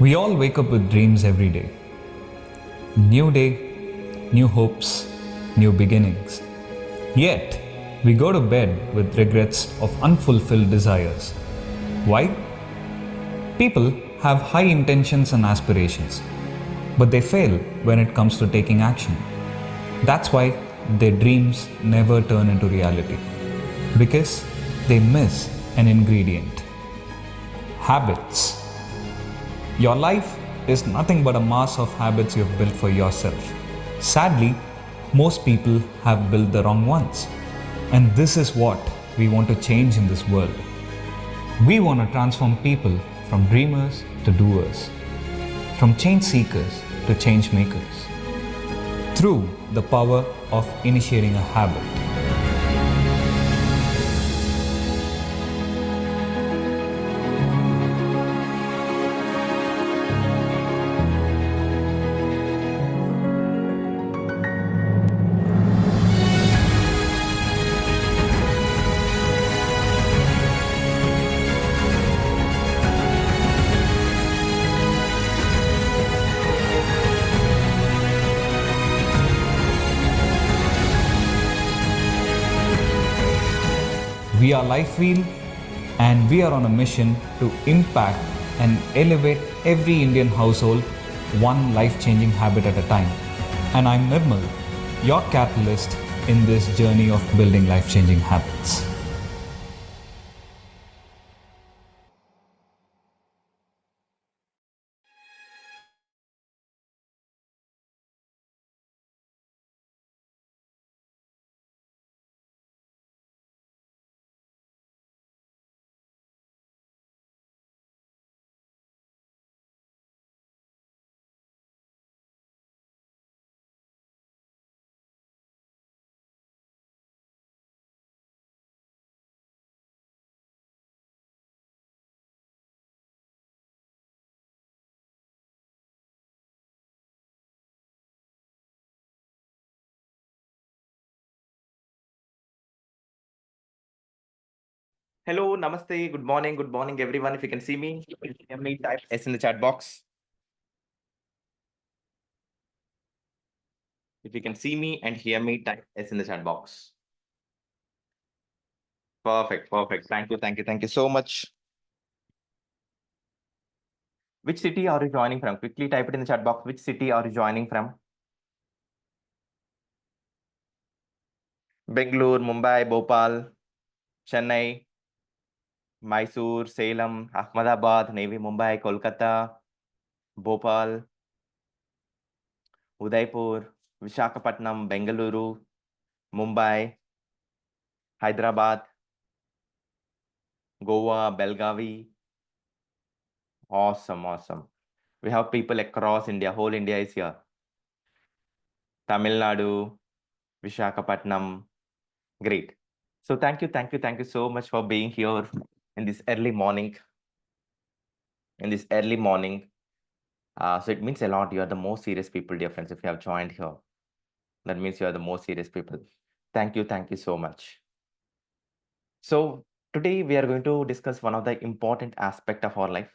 We all wake up with dreams every day. New day, new hopes, new beginnings. Yet, we go to bed with regrets of unfulfilled desires. Why? People have high intentions and aspirations, but they fail when it comes to taking action. That's why their dreams never turn into reality, because they miss an ingredient: habits. Your life is nothing but a mass of habits you've built for yourself. Sadly, most people have built the wrong ones. And this is what we want to change in this world. We want to transform people from dreamers to doers, from change seekers to change makers, through the power of initiating a habit. We are Lifewheel, and we are on a mission to impact and elevate every Indian household one life-changing habit at a time. And I'm Nirmal, your catalyst in this journey of building life-changing habits. Hello, namaste, good morning, everyone. If you can see me, you can hear me, type S in the chat box. If you can see me and hear me, type S in the chat box. Perfect. Thank you so much. Which city are you joining from? Quickly type it in the chat box. Which city are you joining from? Bangalore, Mumbai, Bhopal, Chennai, Mysore, Salem, Ahmedabad, Navi Mumbai, Kolkata, Bhopal, Udaipur, Visakhapatnam, Bengaluru, Mumbai, Hyderabad, Goa, Belgavi. Awesome. We have people across India. Whole India is here. Tamil Nadu, Visakhapatnam. Great. So thank you so much for being here in this early morning. So it means a lot. You are the most serious people, dear friends, if you have joined here. That means you are the most serious people. Thank you so much. So today we are going to discuss one of the important aspect of our life.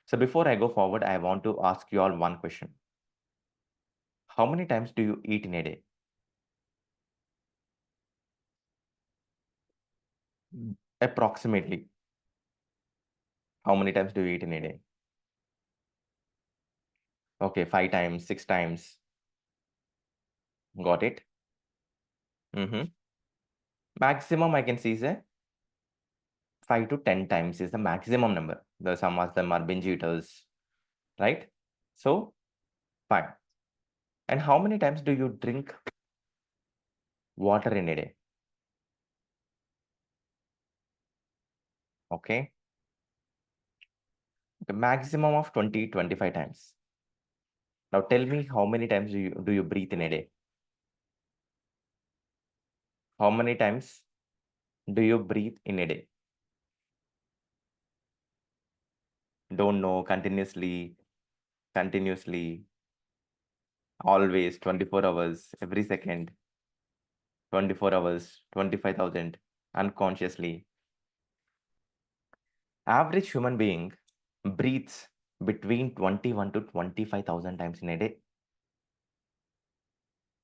So before I go forward, I want to ask you all one question. How many times do you eat in a day? Approximately. How many times do you eat in a day? Okay, 5 times, 6 times. Got it? Maximum I can see is a 5 to 10 times is the maximum number. Some of them are binge eaters, right? So, fine. And how many times do you drink water in a day? Okay. The maximum of 20-25 times. Now tell me how many times do you breathe in a day? How many times do you breathe in a day? Don't know, continuously, always, 24 hours, every second, 24 hours, 25,000, unconsciously. Average human being breathes between 21 to 25,000 times in a day.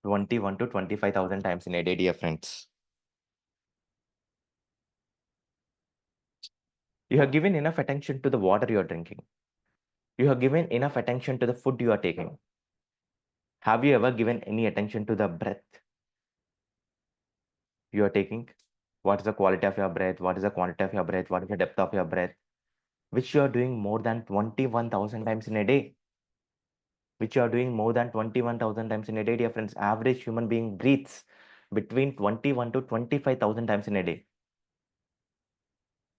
21 to 25,000 times in a day, dear friends. You have given enough attention to the water you are drinking. You have given enough attention to the food you are taking. Have you ever given any attention to the breath you are taking? What is the quality of your breath? What is the quantity of your breath? What is the depth of your breath? Which you are doing more than 21,000 times in a day. Which you are doing more than 21,000 times in a day, dear friends. Average human being breathes between 21 to 25,000 times in a day.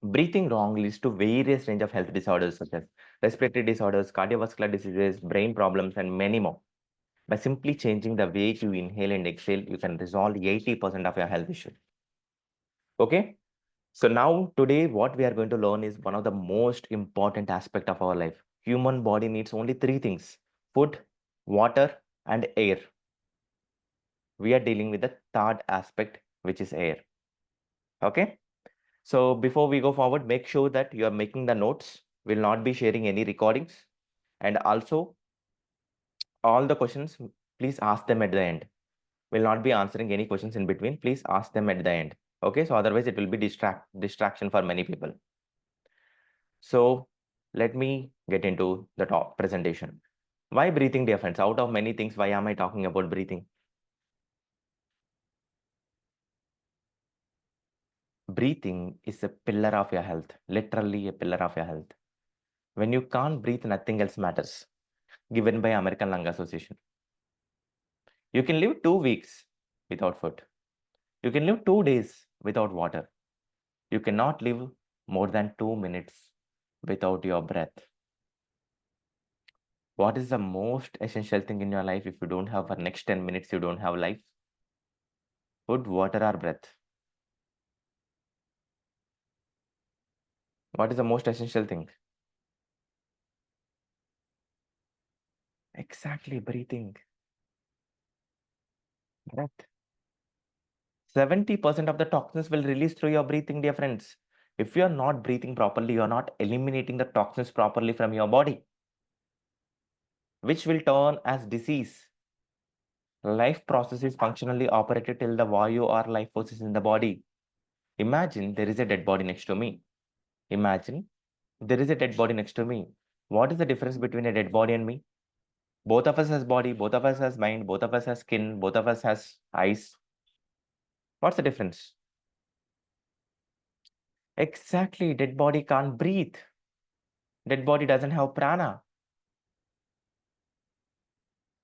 Breathing wrong leads to various range of health disorders such as respiratory disorders, cardiovascular diseases, brain problems, and many more. By simply changing the way you inhale and exhale, you can resolve 80% of your health issues. Okay? So now today what we are going to learn is one of the most important aspect of our life. Human body needs only three things: food, water, and air. We are dealing with the third aspect, which is air. Okay? So before we go forward, make sure that you are making the notes. Will not be sharing any recordings. And also all the questions, please ask them at the end. Will not be answering any questions in between. Please ask them at the end. Okay, so otherwise it will be distraction for many people. So let me get into the top presentation. Why breathing, dear friends? Out of many things, why am I talking about breathing? Breathing is a pillar of your health, literally a pillar of your health. When you can't breathe, nothing else matters. Given by American Lung Association. You can live 2 weeks without food. You can live 2 days without water. You cannot live more than 2 minutes without your breath. What is the most essential thing in your life? If you don't have for next 10 minutes, you don't have life. Food, water, or breath. What is the most essential thing? Exactly, breathing. Breath. 70% of the toxins will release through your breathing, dear friends. If you are not breathing properly, you are not eliminating the toxins properly from your body, which will turn as disease. Life process is functionally operated till the vayu or life force is in the body. Imagine there is a dead body next to me. Imagine there is a dead body next to me. What is the difference between a dead body and me? Both of us has body, both of us has mind, both of us has skin, both of us has eyes. What's the difference? Exactly, dead body can't breathe. Dead body doesn't have prana.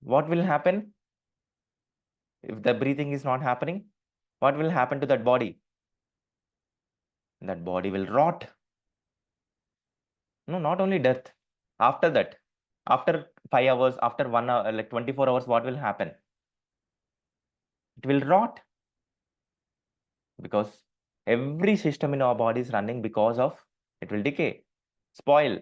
What will happen if the breathing is not happening? What will happen to that body? That body will rot. No, not only death. After that, after 5 hours, after 1 hour, like 24 hours, what will happen? It will rot because every system in our body is running because of it will decay, spoil.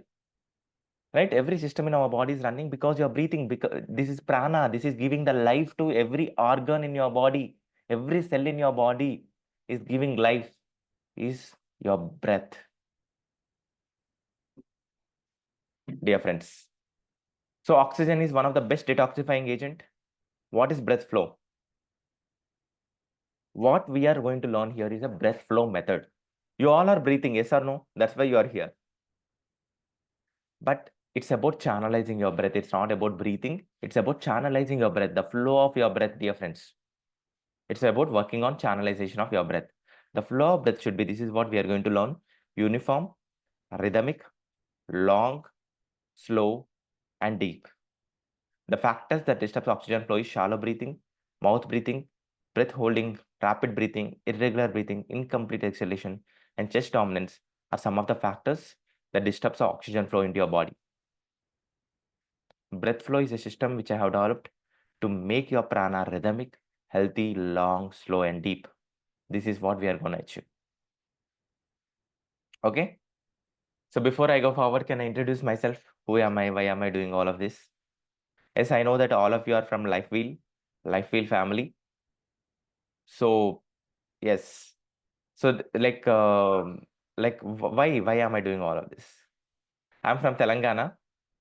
Right? Every system in our body is running because you're breathing. Because this is prana. This is giving the life to every organ in your body. Every cell in your body is giving life. Is your breath, dear friends. So oxygen is one of the best detoxifying agent. What is breath flow? What we are going to learn here is a breath flow method. You all are breathing, yes or no? That's why you are here. But it's about channelizing your breath. It's not about breathing. It's about channelizing your breath, the flow of your breath, dear friends. It's about working on channelization of your breath. The flow of breath should be, this is what we are going to learn: uniform, rhythmic, long, slow, and deep. The factors that disturb oxygen flow is shallow breathing, mouth breathing, breath holding, rapid breathing, irregular breathing, incomplete exhalation, and chest dominance are some of the factors that disturbs the oxygen flow into your body. Breath flow is a system which I have developed to make your prana rhythmic, healthy, long, slow, and deep. This is what we are going to achieve. Okay. So before I go forward, can I introduce myself? Who am I? Why am I doing all of this? Yes, I know that all of you are from Lifewheel family. So yes. So like like why am I doing all of this? I'm from Telangana.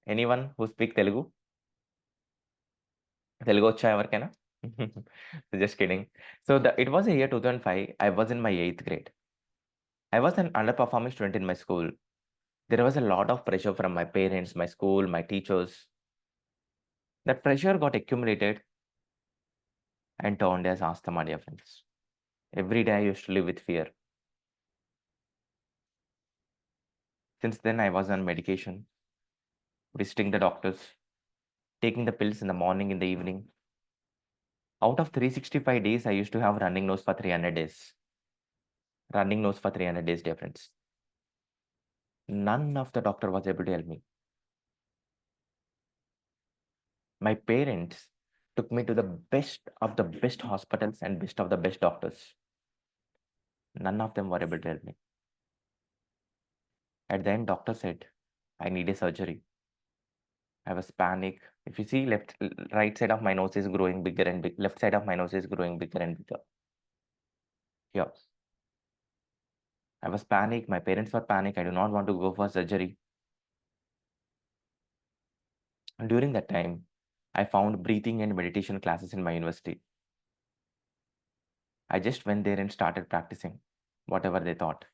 Anyone who speak Telugu? Telugu వచ్చా ఎవరికైనా? Just kidding. So it was a year 2005. I was in my 8th grade. I was an underperforming student in my school. There was a lot of pressure from my parents, my school, my teachers. That pressure got accumulated and turned as asthma, dear friends. Every day I used to live with fear. Since then, I was on medication, visiting the doctors, taking the pills in the morning, in the evening. Out of 365 days, I used to have running nose for 300 days. Running nose for 300 days, dear friends. None of the doctor was able to help me. My parents took me to the best of the best hospitals and best of the best doctors. None of them were able to help me. At the end, doctor said, I need a surgery. I was panic. If you see right side of my nose is growing bigger and big. Left side of my nose is growing bigger and bigger. Here. I was panic. My parents were panic. I do not want to go for surgery. And during that time, I found breathing and meditation classes in my university. I just went there and started practicing whatever they taught.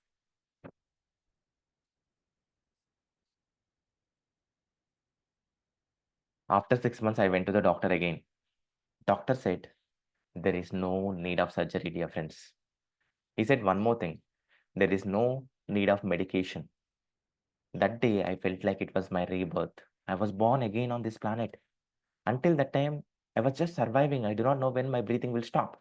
After 6 months, I went to the doctor again. Doctor said, there is no need of surgery, dear friends. He said one more thing. There is no need of medication. That day, I felt like it was my rebirth. I was born again on this planet. Until that time, I was just surviving. I do not know when my breathing will stop.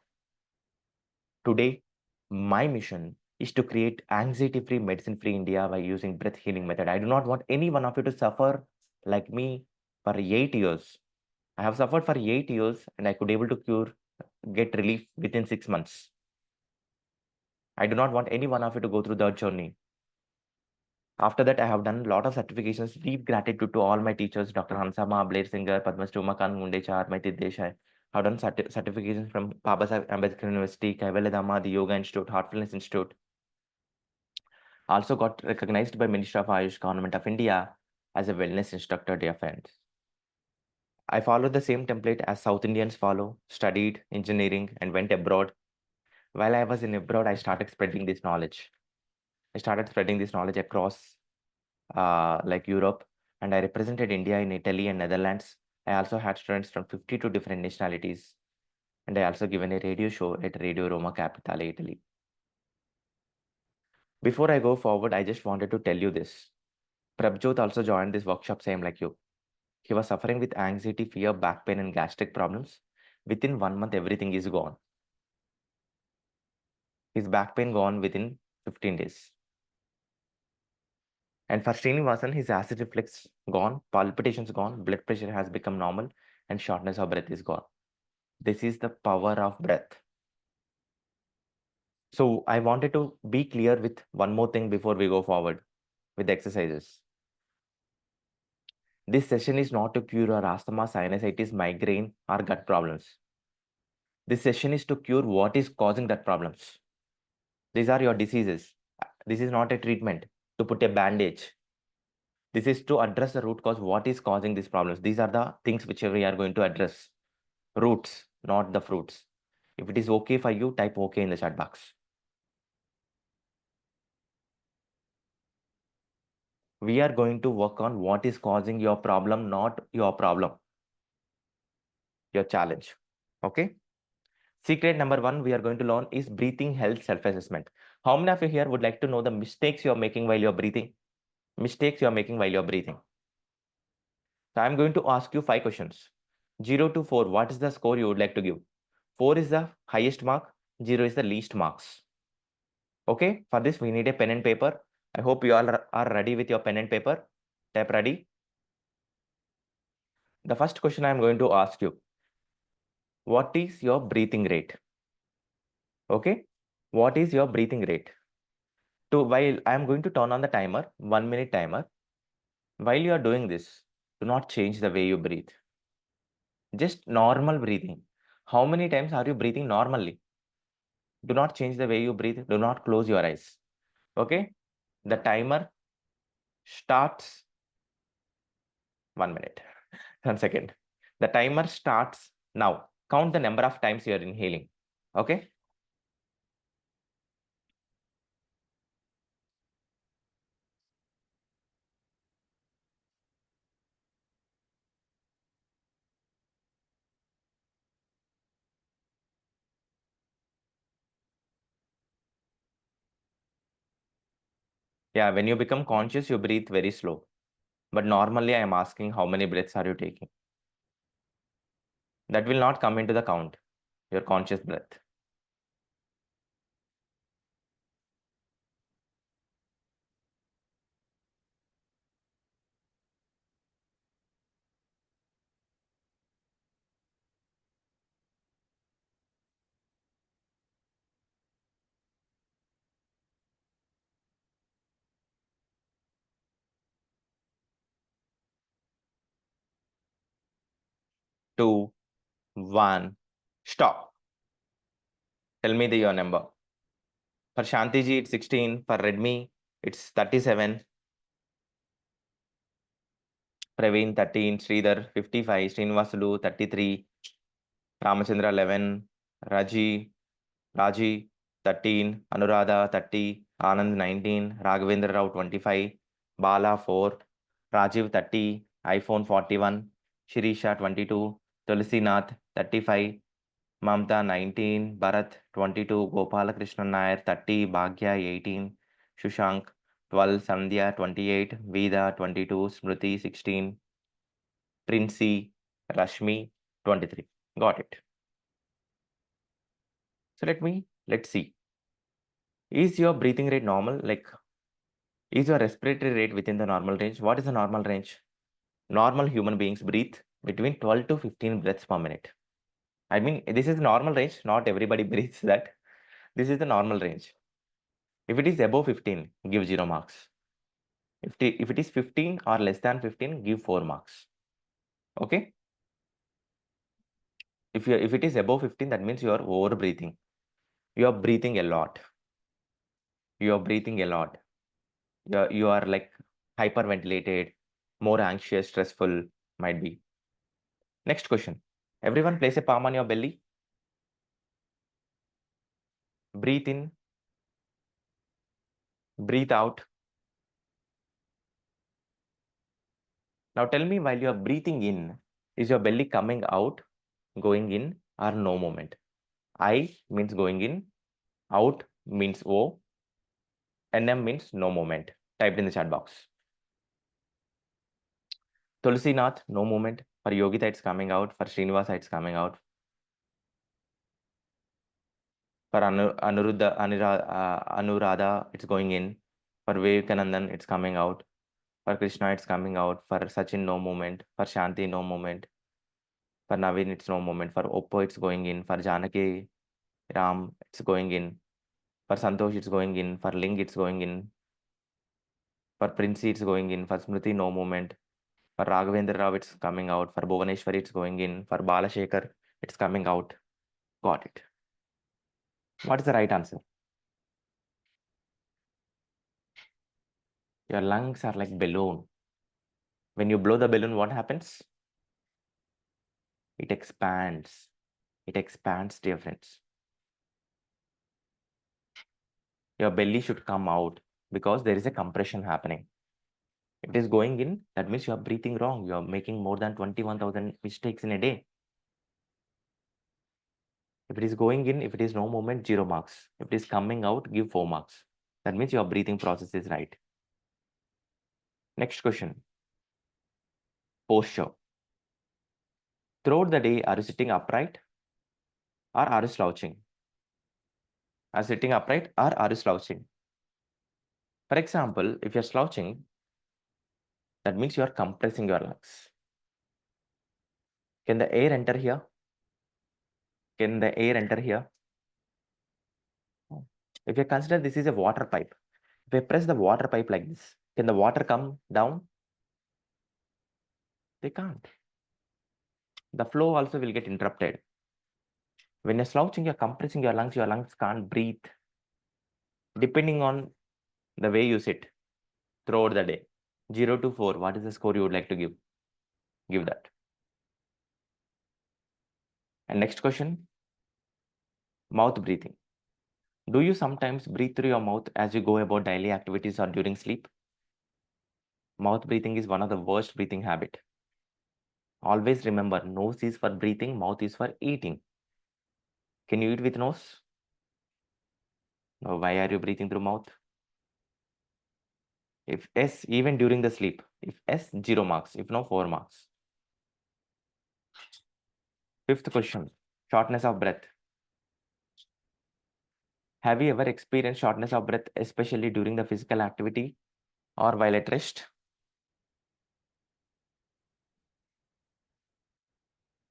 Today, my mission is to create anxiety-free, medicine-free India by using breath healing method. I do not want any one of you to suffer like me for 8 years. I have suffered for 8 years and I could able to get relief within 6 months. I do not want any one of you to go through that journey. After that, I have done a lot of certifications. Deep gratitude to all my teachers, Dr. Hansama, Blair Singer, Padmasree Umakant Mundechar, Maiti Desai. I've done certifications from Babasaheb Ambedkar University, Kaivalya Dhamma, the Yoga Institute, Heartfulness Institute. Also got recognized by Ministry of Ayush, Government of India as a wellness instructor, dear friends. I followed the same template as South Indians follow, studied engineering and went abroad. While I was in abroad, I started spreading this knowledge. I started spreading this knowledge across like Europe, and I represented India in Italy and Netherlands. I also had students from 52 different nationalities, and I also given a radio show at Radio Roma Capitale, Italy. Before I go forward, I just wanted to tell you this. Prabjot also joined this workshop same like you. He was suffering with anxiety, fear, back pain, and gastric problems. Within 1 month, everything is gone. His back pain gone within 15 days. And for Srinivasan, his acid reflux gone, palpitations gone, blood pressure has become normal, and shortness of breath is gone. This is the power of breath. So I wanted to be clear with one more thing before we go forward with the exercises. This session is not to cure your asthma, sinusitis, migraine, or gut problems. This session is to cure what is causing that problems. These are your diseases. This is not a treatment to put a bandage. This is to address the root cause, what is causing these problems. These are the things which we are going to address. Roots, not the fruits. If it is okay for you, type okay in the chat box. We are going to work on what is causing your problem, not your problem, your challenge. Okay. Secret number 1 we are going to learn is breathing health self-assessment. How many of you here would like to know the mistakes you're making while you're breathing? Mistakes you're making while you're breathing. So I'm going to ask you 5 questions. 0 to 4, what is the score you would like to give? 4 is the highest mark, 0 is the least marks. Okay, for this we need a pen and paper. I hope you all are ready with your pen and paper. Type ready. The first question I'm going to ask you, what is your breathing rate? Okay, what is your breathing rate? While I'm going to turn on the timer, 1 minute timer. While you are doing this, do not change the way you breathe. Just normal breathing. How many times are you breathing normally? Do not change the way you breathe. Do not close your eyes. Okay. The timer starts 1 minute. 1 second. The timer starts now. Count the number of times you are inhaling. Okay. Yeah, when you become conscious, you breathe very slow. But normally, I am asking how many breaths are you taking? That will not come into the count, your conscious breath. Two, one, stop. Tell me your number. For Shanti ji, it's 16. For Redmi, it's 37. Praveen, 13. Sridhar, 55. Srinivasulu, 33. Ramachandra, 11. Raji, 13. Anuradha, 30. Anand, 19. Raghavendra Rao, 25. Bala, 4. Rajiv, 30. iPhone, 41. Shirisha, 22. Tulasinath, 35. Mamta, 19. Bharat, 22. Gopalakrishnan Nair, 30. Bhagya, 18. Shushank, 12. Sandhya, 28. Vida, 22. Smriti, 16. Princey, Rashmi, 23. Got it. So let's see. Is your breathing rate normal? Like, is your respiratory rate within the normal range? What is the normal range? Normal human beings breathe between 12 to 15 breaths per minute. I mean, this is the normal range. Not everybody breathes that. This is the normal range. If it is above 15, give 0 marks. If it is 15 or less than 15, give 4 marks. Okay? If it is above 15, that means you are over breathing. You are breathing a lot. You are breathing a lot. You are like hyperventilated, more anxious, stressful, might be. Next question. Everyone place a palm on your belly. Breathe in. Breathe out. Now tell me, while you are breathing in, is your belly coming out, going in, or no movement? I means going in, out means O, NM means no movement. Typed in the chat box. Tulsi Nath, no movement. For Yogita, it's coming out. For Srinivasa, it's coming out. For Anuradha, it's going in. For Vivekanandan, it's coming out. For Krishna, it's coming out. For Sachin, no movement. For Shanti, no movement. For Naveen, it's no movement. For Oppo, it's going in. For Janaki Ram, it's going in. For Santosh, it's going in. For Ling, it's going in. For Princey, it's going in. For Smriti, no movement. For Raghavendra Rao, it's coming out. For Bhuvaneshwari, it's going in. For Balashekar, it's coming out. Got it. What is the right answer? Your lungs are like balloon. When you blow the balloon, what happens? It expands. It expands, dear friends. Your belly should come out because there is a compression happening. If it is going in, that means you are breathing wrong. You are making more than 21,000 mistakes in a day. If it is going in, if it is no movement, 0 marks. If it is coming out, give 4 marks. That means your breathing process is right. Next question. Posture. Throughout the day, are you sitting upright or are you slouching? Are you sitting upright or are you slouching? For example, if you're slouching, that means you are compressing your lungs. Can the air enter here? Can the air enter here? If you consider this is a water pipe, if I press the water pipe like this, can the water come down? They can't. The flow also will get interrupted. When you're slouching, you're compressing your lungs can't breathe. Depending on the way you sit throughout the day. 0 to 4, what is the score you would like to give? Give that. And next question, mouth breathing. Do you sometimes breathe through your mouth as you go about daily activities or during sleep? Mouth breathing is one of the worst breathing habit. Always remember, nose is for breathing, mouth is for eating. Can you eat with nose? No, why are you breathing through mouth? If S, even during the sleep, if S, 0 marks, if no, 4 marks. Fifth question, shortness of breath. Have you ever experienced shortness of breath, especially during the physical activity or while at rest?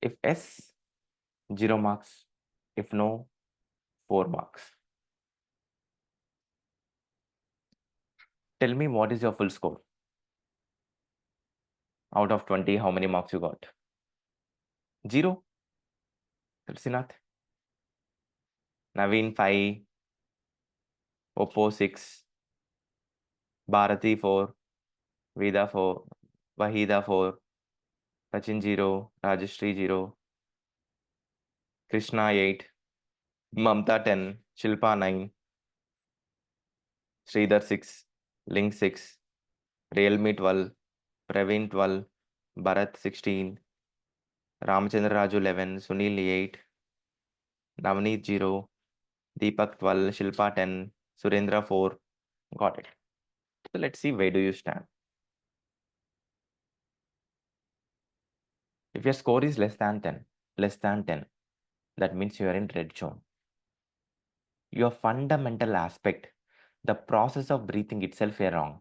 If S, 0 marks, if no, 4 marks. Tell me what is your full score? Out of 20, how many marks you got? 0. Srinath. Naveen 5. Oppo 6. Bharati 4. Vida 4. Wahida 4. Sachin 0. Rajeshri 0. Krishna 8. Mamta 10. Shilpa 9. Sridhar 6. Link 6. Realme 12. Praveen 12. Bharat 16. Ramchandra Raju 11. Sunil 8. Navneet 0. Deepak 12. Shilpa 10. Surendra 4. Got it. So let's see, where do you stand? If your score is less than 10, that means you are in red zone. Your fundamental aspect, the process of breathing itself is wrong.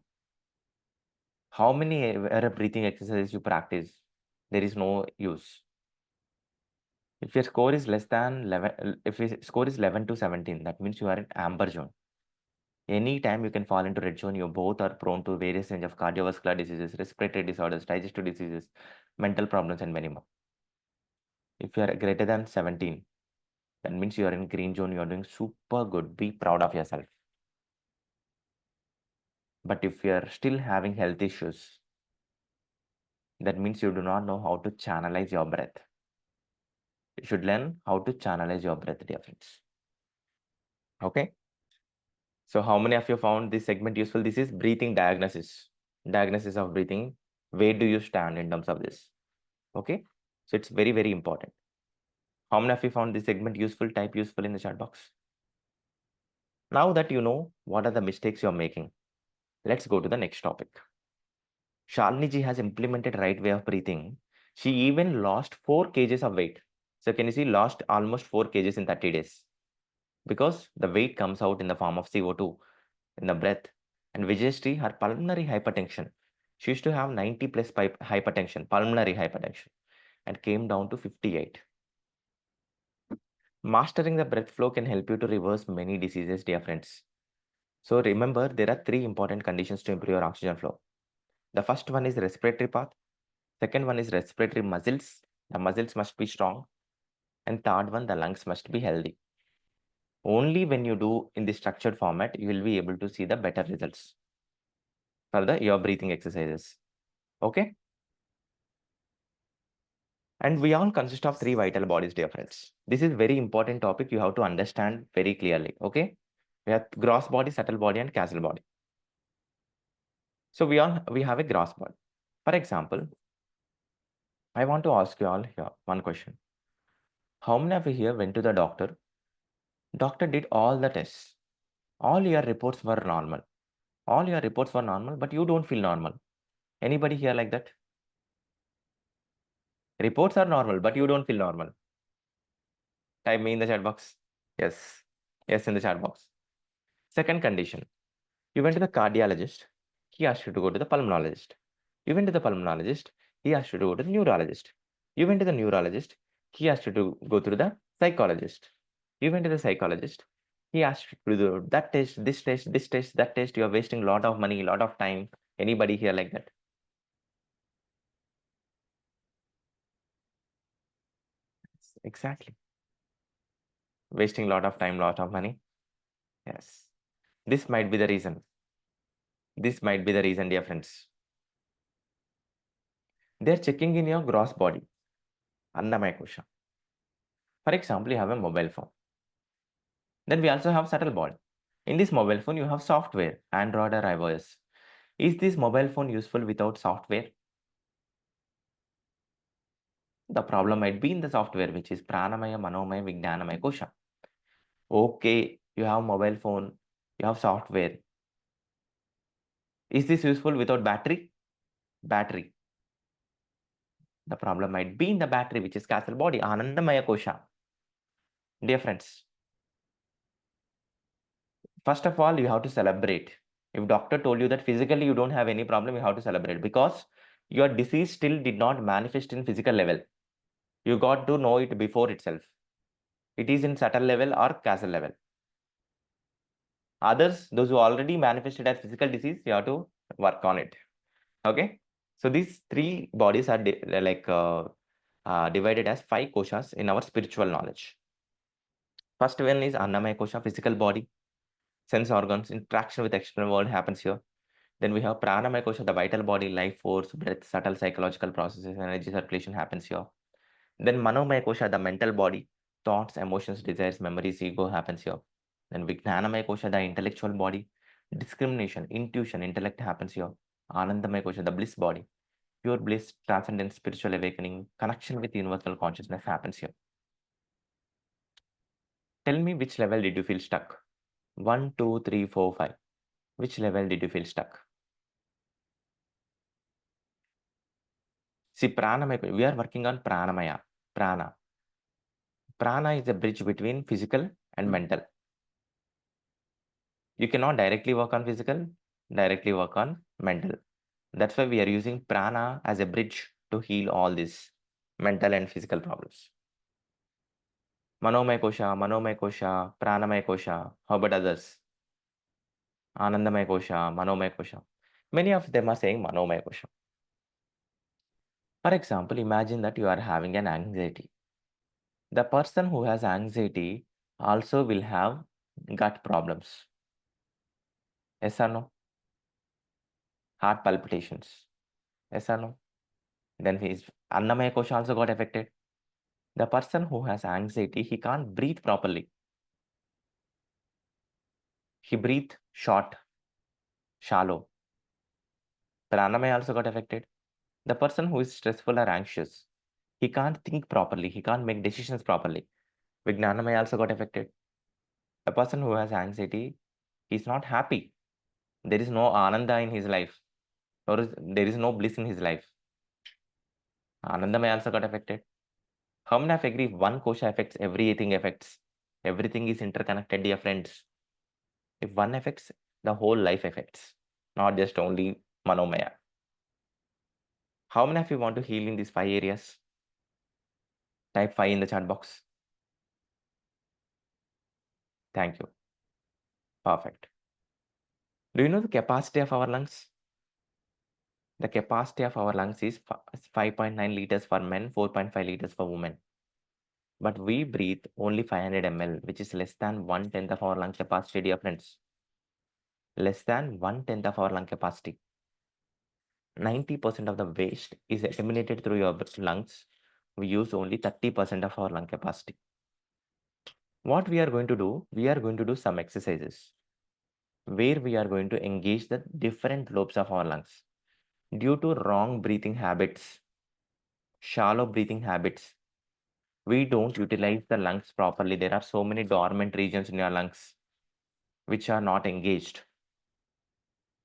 How many breathing exercises you practice? There is no use. If your score is less than 11, if your score is 11 to 17, that means you are in amber zone. Anytime you can fall into red zone, you both are prone to various range of cardiovascular diseases, respiratory disorders, digestive diseases, mental problems, and many more. If you are greater than 17, that means you are in green zone, you are doing super good. Be proud of yourself. But if you are still having health issues, that means you do not know how to channelize your breath. You should learn how to channelize your breath, dear friends. Okay. So how many of you found this segment useful? This is breathing diagnosis. Diagnosis of breathing. Where do you stand in terms of this? Okay. So it's very, very important. How many of you found this segment useful? Type useful in the chat box. Now that you know what are the mistakes you're making, let's go to the next topic. Shalini ji has implemented right way of breathing. She even lost 4 kgs of weight. So can you see, lost almost 4 kgs in 30 days? Because the weight comes out in the form of CO2 in the breath. And Vijayashree, her pulmonary hypertension, she used to have 90 plus hypertension, pulmonary hypertension, and came down to 58. Mastering the breath flow can help you to reverse many diseases, dear friends. So remember, there are 3 important conditions to improve your oxygen flow. The first one is respiratory path. Second one is respiratory muscles. The muscles must be strong. And third one, the lungs must be healthy. Only when you do in the structured format, you will be able to see the better results for your breathing exercises. Okay. And we all consist of 3 vital bodies, dear friends. This is very important topic you have to understand very clearly. Okay. We have gross body, subtle body, and causal body. So we have a gross body. For example, I want to ask you all here one question. How many of you here went to the doctor? Doctor did all the tests. All your reports were normal. All your reports were normal, but you don't feel normal. Anybody here like that? Reports are normal, but you don't feel normal. Type me in the chat box. Yes. Yes, in the chat box. Second condition. You went to the cardiologist. He asked you to go to the pulmonologist. You went to the pulmonologist. He asked you to go to the neurologist. You went to the neurologist. He asked you to go to the psychologist. You went to the psychologist. He asked you to do that test, this test, this test, that test. You are wasting a lot of money, a lot of time. Anybody here like that? Exactly. Wasting a lot of time, lot of money. Yes. This might be the reason. This might be the reason, dear friends. They're checking in your gross body, Annamaya Kosha. For example, you have a mobile phone. Then we also have subtle body. In this mobile phone, you have software, Android or iOS. Is this mobile phone useful without software? The problem might be in the software, which is Pranamaya, Manomaya, Vijnanamaya Kosha. Okay, you have mobile phone, you have software. Is this useful without battery? Battery. The problem might be in the battery, which is castle body, Anandamaya Kosha. Dear friends, first of all, you have to celebrate. If doctor told you that physically you don't have any problem, you have to celebrate because your disease still did not manifest in physical level. You got to know it before itself. It is in subtle level or castle level. Others, those who already manifested as physical disease, you have to work on it. Okay. So these three bodies are divided as 5 koshas in our spiritual knowledge. First one is Annamaya Kosha, physical body, sense organs, interaction with external world happens here. Then we have Pranamaya Kosha, the vital body, life force, breath, subtle psychological processes, energy circulation happens here. Then Manomaya Kosha, the mental body, thoughts, emotions, desires, memories, ego happens here. Then Vijnanamaya Kosha, the intellectual body, discrimination, intuition, intellect happens here. Anandamaya Kosha, the bliss body, pure bliss, transcendence, spiritual awakening, connection with universal consciousness happens here. Tell me which level did you feel stuck? 1, 2, 3, 4, 5. Which level did you feel stuck? See, Pranamaya, we are working on Pranamaya. Prana. Prana is a bridge between physical and mental. You cannot directly work on physical, directly work on mental. That's why we are using Prana as a bridge to heal all these mental and physical problems. Manomaya Kosha, Pranamaya Kosha. How about others? Anandamaya Kosha, Manomaya Kosha. Many of them are saying Manomaya Kosha. For example, imagine that you are having an anxiety. The person who has anxiety also will have gut problems. Yes or no? Heart palpitations. Yes or no? Then his Annamaya Kosha also got affected. The person who has anxiety, he can't breathe properly. He breathes short, shallow. Pranamaya also got affected. The person who is stressful or anxious, he can't think properly. He can't make decisions properly. Vijnanamaya also got affected. The person who has anxiety, he's not happy. There is no ananda in his life. Or there is no bliss in his life. Anandamaya also got affected. How many of agree if one kosha affects, everything affects? Everything is interconnected, dear friends. If one affects, the whole life affects, not just only Manomaya. How many of you want to heal in these 5 areas? Type 5 in the chat box. Thank you. Perfect. Do you know the capacity of our lungs? The capacity of our lungs is 5.9 liters for men, 4.5 liters for women. But we breathe only 500 ml, which is less than 1/10 of our lung capacity, dear friends. Less than 1/10 of our lung capacity. 90% of the waste is eliminated through your lungs. We use only 30% of our lung capacity. What we are going to do, we are going to do some exercises where we are going to engage the different lobes of our lungs. Due to wrong breathing habits, shallow breathing habits, we don't utilize the lungs properly. There are so many dormant regions in your lungs which are not engaged.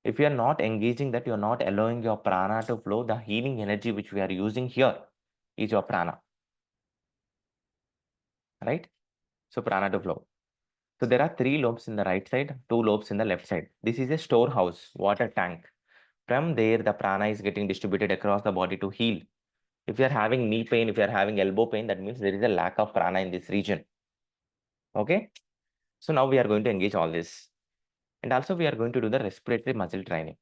If you are not engaging that, you are not allowing your prana to flow. The healing energy which we are using here is your prana, right? So prana to flow. So there are 3 lobes in the right side, 2 lobes in the left side. This is a storehouse, water tank. From there, the prana is getting distributed across the body to heal. If you are having knee pain, if you are having elbow pain, that means there is a lack of prana in this region. Okay. So now we are going to engage all this. And also we are going to do the respiratory muscle training,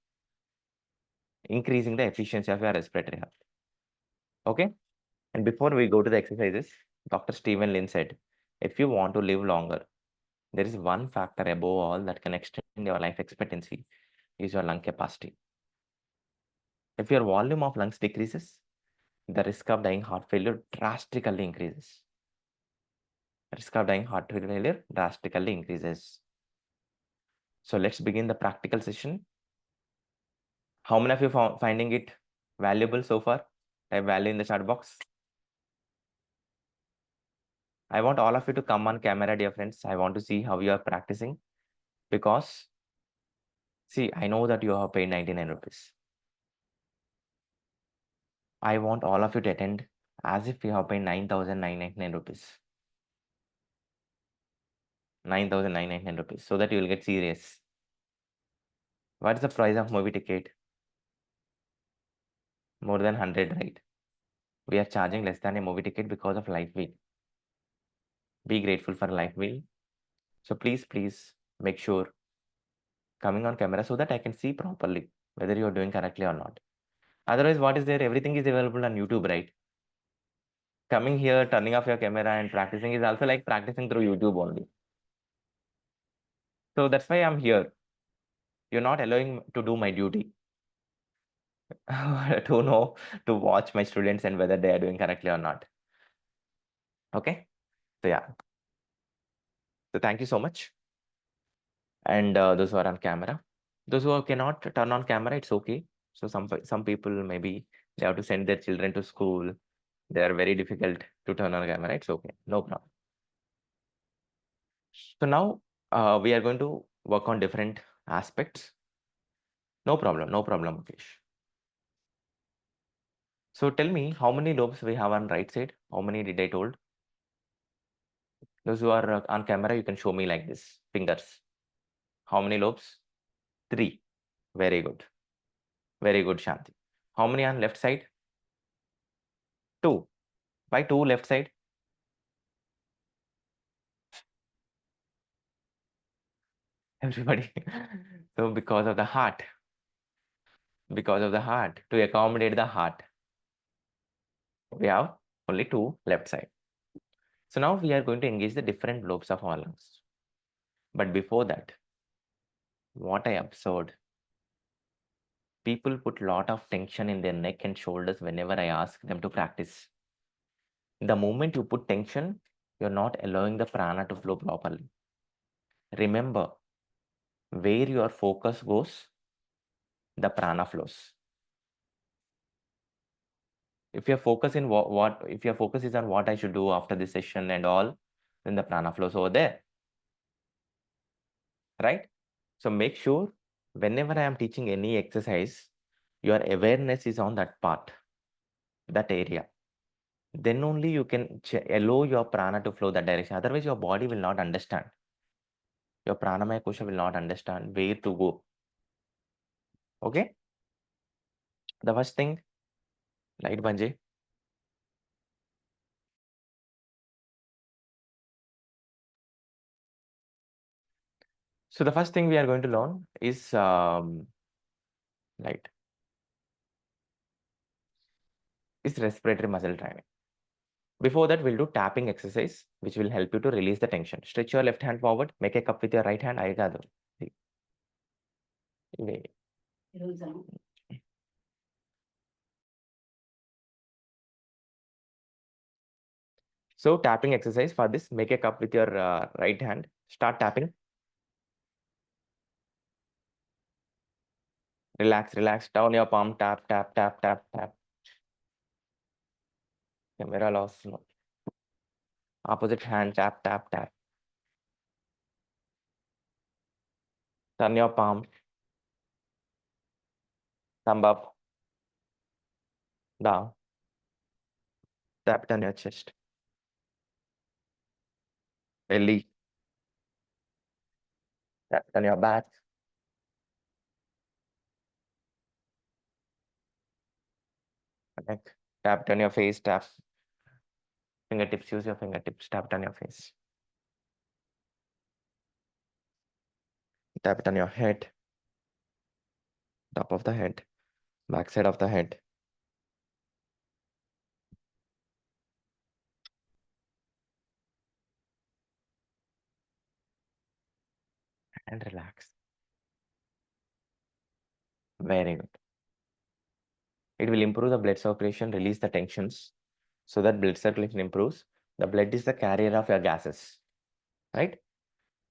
increasing the efficiency of your respiratory health. Okay. And before we go to the exercises, Dr. Stephen Lin said, if you want to live longer, there is one factor above all that can extend your life expectancy. is your lung capacity. If your volume of lungs decreases, the risk of dying heart failure drastically increases. Risk of dying heart failure drastically increases. So let's begin the practical session. How many of you finding it valuable so far? Type value in the chat box. I want all of you to come on camera, dear friends. I want to see how you are practicing, because see, I know that you have paid 99 rupees. I want all of you to attend as if you have paid 9,999 rupees. 9,999 rupees, so that you will get serious. What is the price of movie ticket? More than 100, right? We are charging less than a movie ticket because of Life Wheel. Be grateful for Life Wheel. So please make sure coming on camera so that I can see properly whether you are doing correctly or not. Otherwise, what is there? Everything is available on YouTube, right? Coming here, turning off your camera and practicing is also like practicing through YouTube only. So that's why I'm here. You're not allowing to do my duty. To know, to watch my students and whether they are doing correctly or not. Okay. So yeah. So thank you so much. And those who are on camera, those who cannot turn on camera, it's okay. So some people, maybe they have to send their children to school. They are very difficult to turn on camera. It's okay. No problem. So now we are going to work on different aspects. No problem. No problem, Mukesh. So tell me how many lobes we have on right side. How many did I told? Those who are on camera, you can show me like this, fingers. How many lobes? 3. Very good. Very good, Shanti. How many on left side? 2. Why 2 left side? Everybody. So because of the heart. Because of the heart. To accommodate the heart, we have only 2 left side. So now we are going to engage the different lobes of our lungs. But before that, what I observed, people put lot of tension in their neck and shoulders whenever I ask them to practice. The moment you put tension, you're not allowing the prana to flow properly. Remember, where your focus goes, the prana flows. If your focus in what if your focus is on what I should do after this session and all, then the prana flows over there. Right? So make sure whenever I am teaching any exercise, your awareness is on that part, that area. Then only you can allow your prana to flow that direction. Otherwise, your body will not understand. Your pranamaya kosha will not understand where to go. Okay? The first thing, light banje. So the first thing we are going to learn is light. Is respiratory muscle training. Before that, we'll do tapping exercise, which will help you to release the tension. Stretch your left hand forward, make a cup with your right hand. So tapping exercise for this, make a cup with your right hand. Start tapping. Relax, relax. Down your palm. Tap, tap, tap, tap, tap. Camera loss. No. Opposite hand. Tap, tap, tap. Turn your palm. Thumb up. Down. Tap it on your chest. Belly. Tap it on your back. Neck. Tap it on your face. Tap. Fingertips. Use your fingertips. Tap it on your face. Tap it on your head. Top of the head. Back side of the head. And relax. Very good. It will improve the blood circulation, release the tensions, so that blood circulation improves. The blood is the carrier of your gases, right?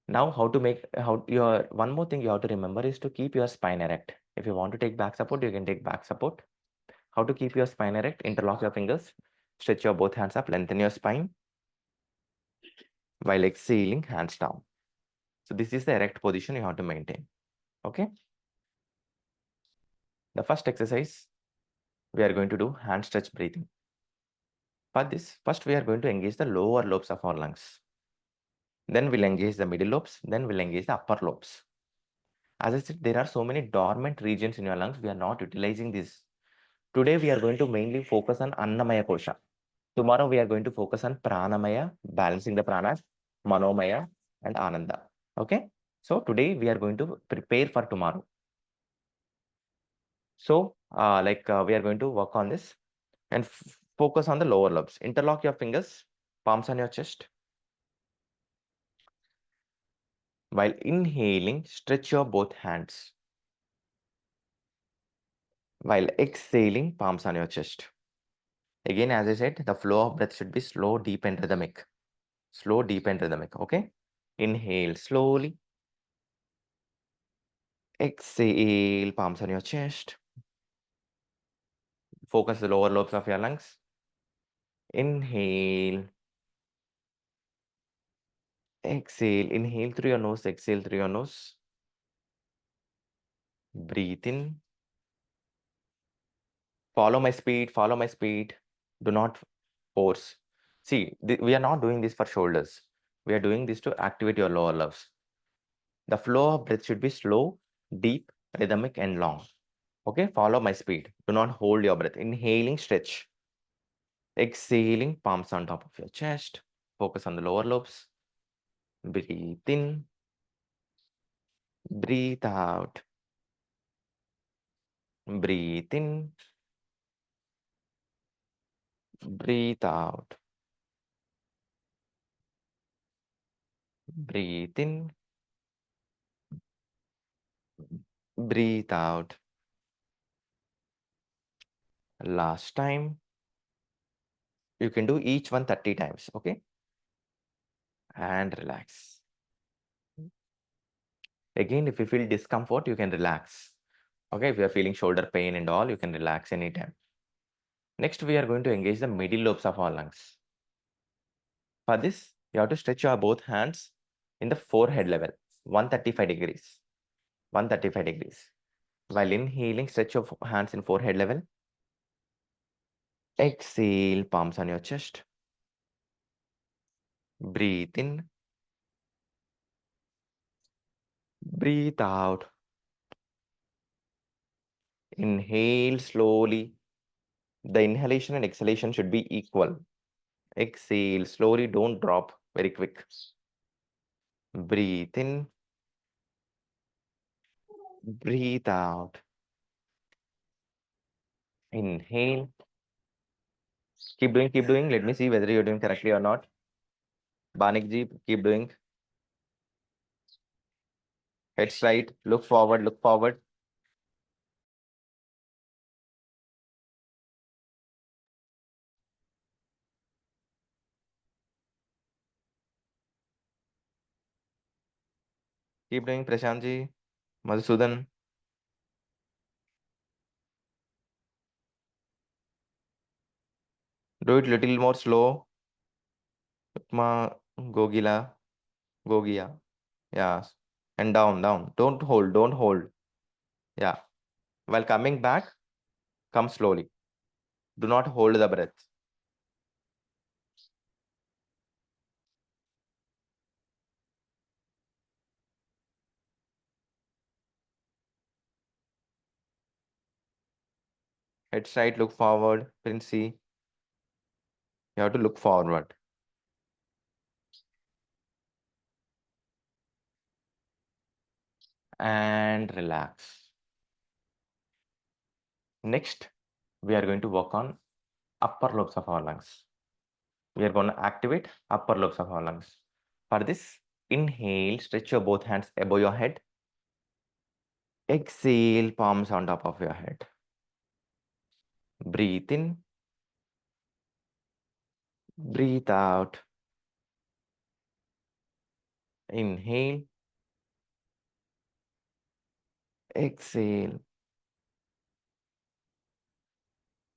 Now, one more thing you have to remember is to keep your spine erect. If you want to take back support, you can take back support. How to keep your spine erect? Interlock your fingers, stretch your both hands up, lengthen your spine, while exhaling, hands down. So this is the erect position you have to maintain. Okay. The first exercise, we are going to do hand stretch breathing. For this, first we are going to engage the lower lobes of our lungs. Then we'll engage the middle lobes. Then we'll engage the upper lobes. As I said, there are so many dormant regions in your lungs. We are not utilizing this. Today, we are going to mainly focus on Annamaya Kosha. Tomorrow, we are going to focus on Pranamaya, balancing the pranas, Manomaya, and Ananda. Okay. So today, we are going to prepare for tomorrow. So, we are going to work on this and focus on the lower lobes. Interlock your fingers, palms on your chest. While inhaling, stretch your both hands. While exhaling, palms on your chest. Again, as I said, the flow of breath should be slow, deep, and rhythmic. Slow, deep, and rhythmic. Okay. Inhale slowly. Exhale, palms on your chest. Focus the lower lobes of your lungs. Inhale. Exhale. Inhale through your nose. Exhale through your nose. Breathe in. Follow my speed. Follow my speed. Do not force. See, we are not doing this for shoulders. We are doing this to activate your lower lobes. The flow of breath should be slow, deep, rhythmic, and long. Okay, follow my speed. Do not hold your breath. Inhaling, stretch. Exhaling, palms on top of your chest. Focus on the lower lobes. Breathe in. Breathe out. Breathe in. Breathe out. Breathe in. Breathe out. Last time. You can do each one 30 times. Okay. And relax. Again, if you feel discomfort, you can relax. Okay. If you are feeling shoulder pain and all, you can relax anytime. Next, we are going to engage the middle lobes of our lungs. For this, you have to stretch your both hands in the forehead level, 135 degrees. 135 degrees. While inhaling, stretch your hands in forehead level. Exhale, palms on your chest. Breathe in. Breathe out. Inhale slowly. The inhalation and exhalation should be equal. Exhale slowly, don't drop very quick. Breathe in. Breathe out. Inhale. Keep doing, keep doing. Let me see whether you're doing correctly or not. Banikji, keep doing. Head straight, look forward, look forward. Keep doing, Prashantji, Madhusudan. Do it little more slow. Upma, Gogila, Gogia. Yeah. And down, down. Don't hold, don't hold. Yeah. While coming back, come slowly. Do not hold the breath. Head straight, look forward. Princey. You have to look forward. And relax. Next, we are going to work on upper lobes of our lungs. We are going to activate upper lobes of our lungs. For this, inhale, stretch your both hands above your head. Exhale, palms on top of your head. Breathe in. Breathe out. Inhale. Exhale.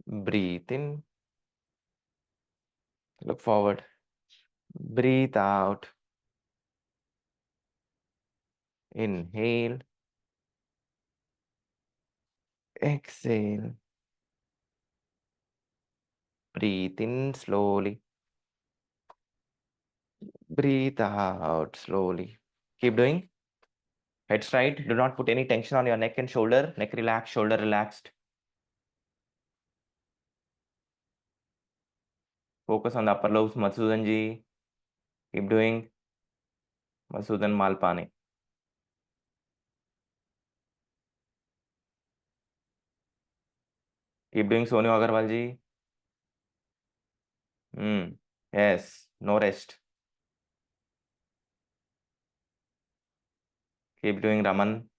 Breathe in. Look forward. Breathe out. Inhale. Exhale. Breathe in slowly. Breathe out slowly. Keep doing. Head straight. Do not put any tension on your neck and shoulder. Neck relaxed, shoulder relaxed. Focus on the upper lobes, Madhusudan ji. Keep doing. Madhusudan Malpani. Keep doing, Sonu Agarwal ji. Yes, no rest. Keep doing, Raman.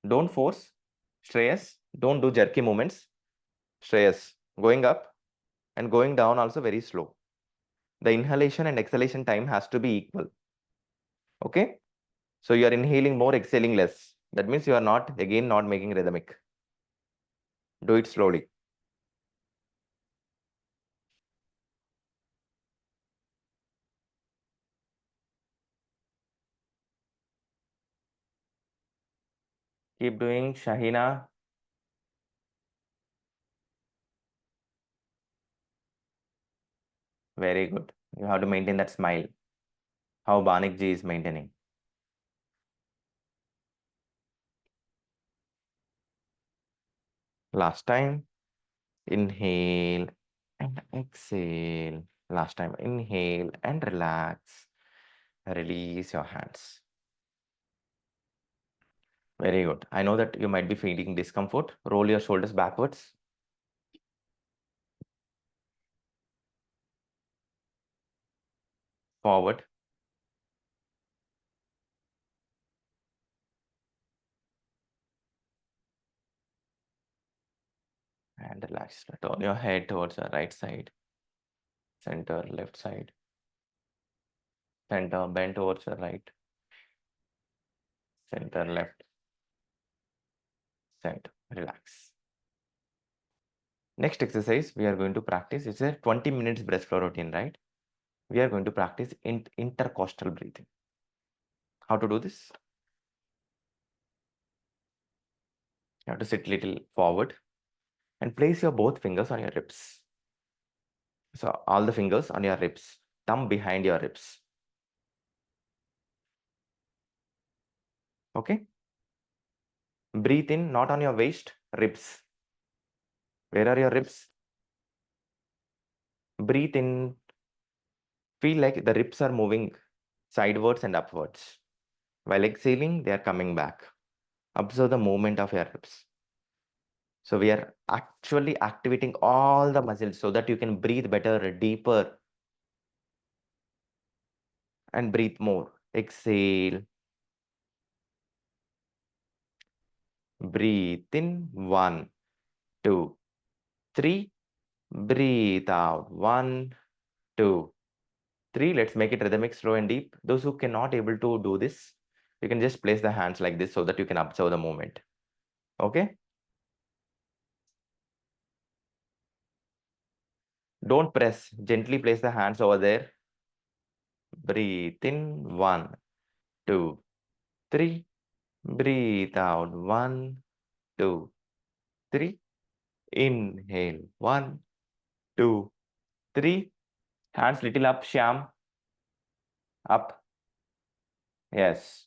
Don't force. Shreyas, don't do jerky movements. Shreyas, going up and going down also very slow. The inhalation and exhalation time has to be equal. Okay? So you are inhaling more, exhaling less. That means you are not, again, not making rhythmic. Do it slowly. Keep doing, Shahina. Very good. You have to maintain that smile. How Banik ji is maintaining. Last time, inhale and exhale. Last time, inhale and relax. Release your hands. Very good. I know that you might be feeling discomfort. Roll your shoulders backwards. Forward. And relax. Turn your head towards the right side. Center, left side. Center, bend towards the right. Center, left. Center. Relax. Next exercise we are going to practice. It's a 20 minutes breath flow routine, right? We are going to practice intercostal breathing. How to do this? You have to sit little forward and place your both fingers on your ribs. So all the fingers on your ribs, thumb behind your ribs. Okay? Breathe in, not on your waist, ribs. Where are your ribs? Breathe in. Feel like the ribs are moving sidewards and upwards. While exhaling, they are coming back. Observe the movement of your ribs. So we are actually activating all the muscles so that you can breathe better, deeper, and breathe more. Exhale. Breathe in. 1, 2, 3. Breathe out. 1, 2, 3. Let's make it rhythmic, slow and deep. Those who cannot able to do this, you can just place the hands like this so that you can observe the movement. Okay? Don't press. Gently place the hands over there. Breathe in. 1, 2, 3. Breathe out. 1, 2, 3. Inhale. 1, 2, 3. Hands little up, Shyam. Up. Yes.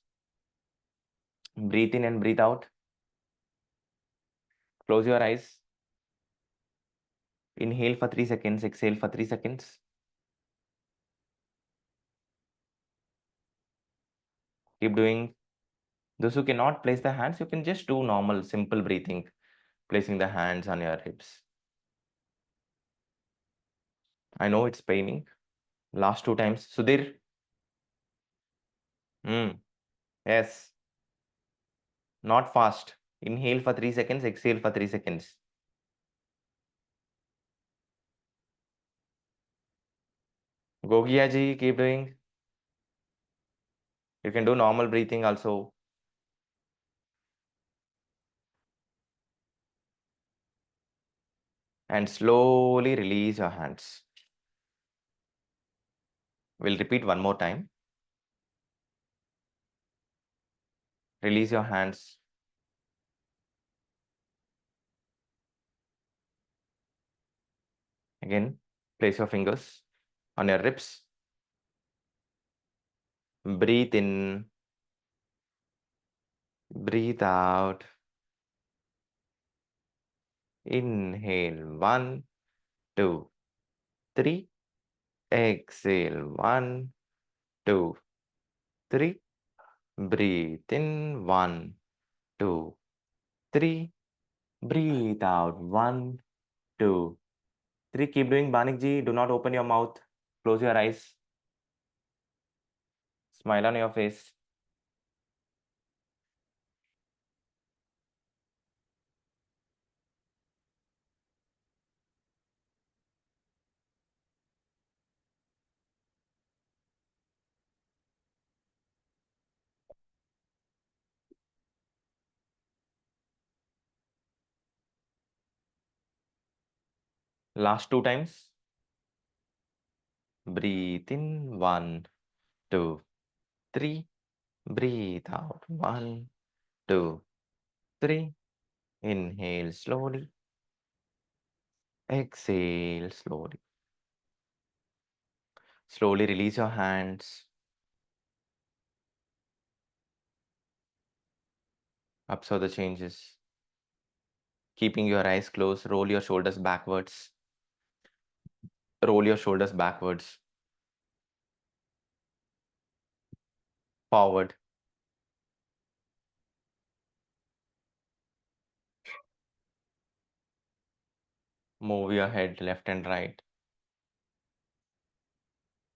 Breathe in and breathe out. Close your eyes. Inhale for 3 seconds. Exhale for 3 seconds. Keep doing. Those who cannot place the hands, you can just do normal, simple breathing, placing the hands on your hips. I know it's paining. Last 2 times. Sudhir. Yes. Not fast. Inhale for 3 seconds, exhale for 3 seconds. Gogia ji, keep doing. You can do normal breathing also. And slowly release your hands. We'll repeat one more time. Release your hands. Again, place your fingers on your ribs. Breathe in. Breathe out. Inhale 1, 2, 3. Exhale 1, 2, 3. Breathe in 1, 2, 3. Breathe out 1, 2, 3. Keep doing, Banik ji. Do not open your mouth. Close your eyes. Smile on your face. Last 2 times. Breathe in 1, 2, 3. Breathe out 1, 2, 3. Inhale slowly. Exhale slowly. Slowly release your hands. Observe the changes. Keeping your eyes closed, roll your shoulders backwards. Roll your shoulders backwards. Forward. Move your head left and right.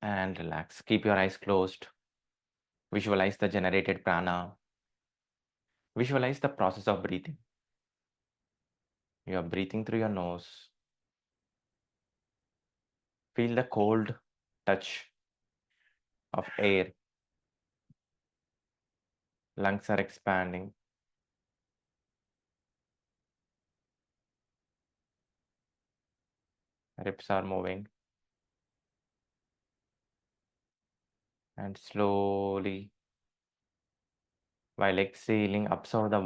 And relax. Keep your eyes closed. Visualize the generated prana. Visualize the process of breathing. You are breathing through your nose. Feel the cold touch of air. Lungs are expanding. Ribs are moving. And slowly, while exhaling, absorb the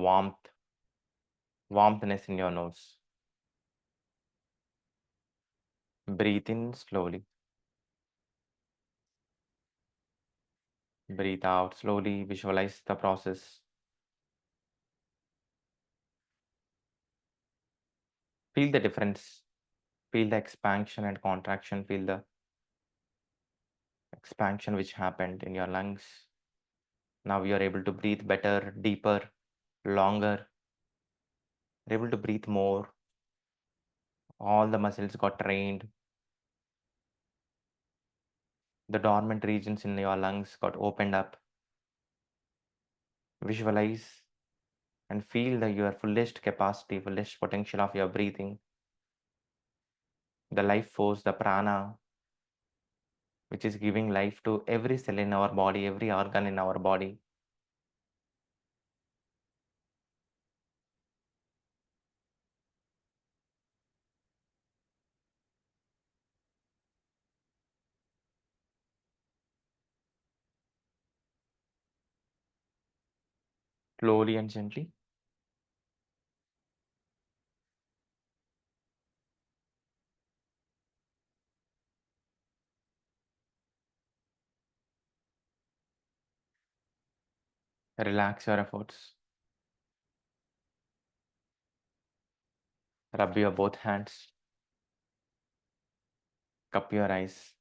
warmthness in your nose. Breathe in slowly. Breathe out slowly. Visualize the process. Feel the difference. Feel the expansion and contraction. Feel the expansion which happened in your lungs. Now you are able to breathe better, deeper, longer. You're able to breathe more. All the muscles got trained. The dormant regions in your lungs got opened up. Visualize and feel the your fullest capacity, fullest potential of your breathing. The life force, the prana, which is giving life to every cell in our body, every organ in our body. Slowly and gently. Relax your efforts. Rub your both hands. Cup your eyes.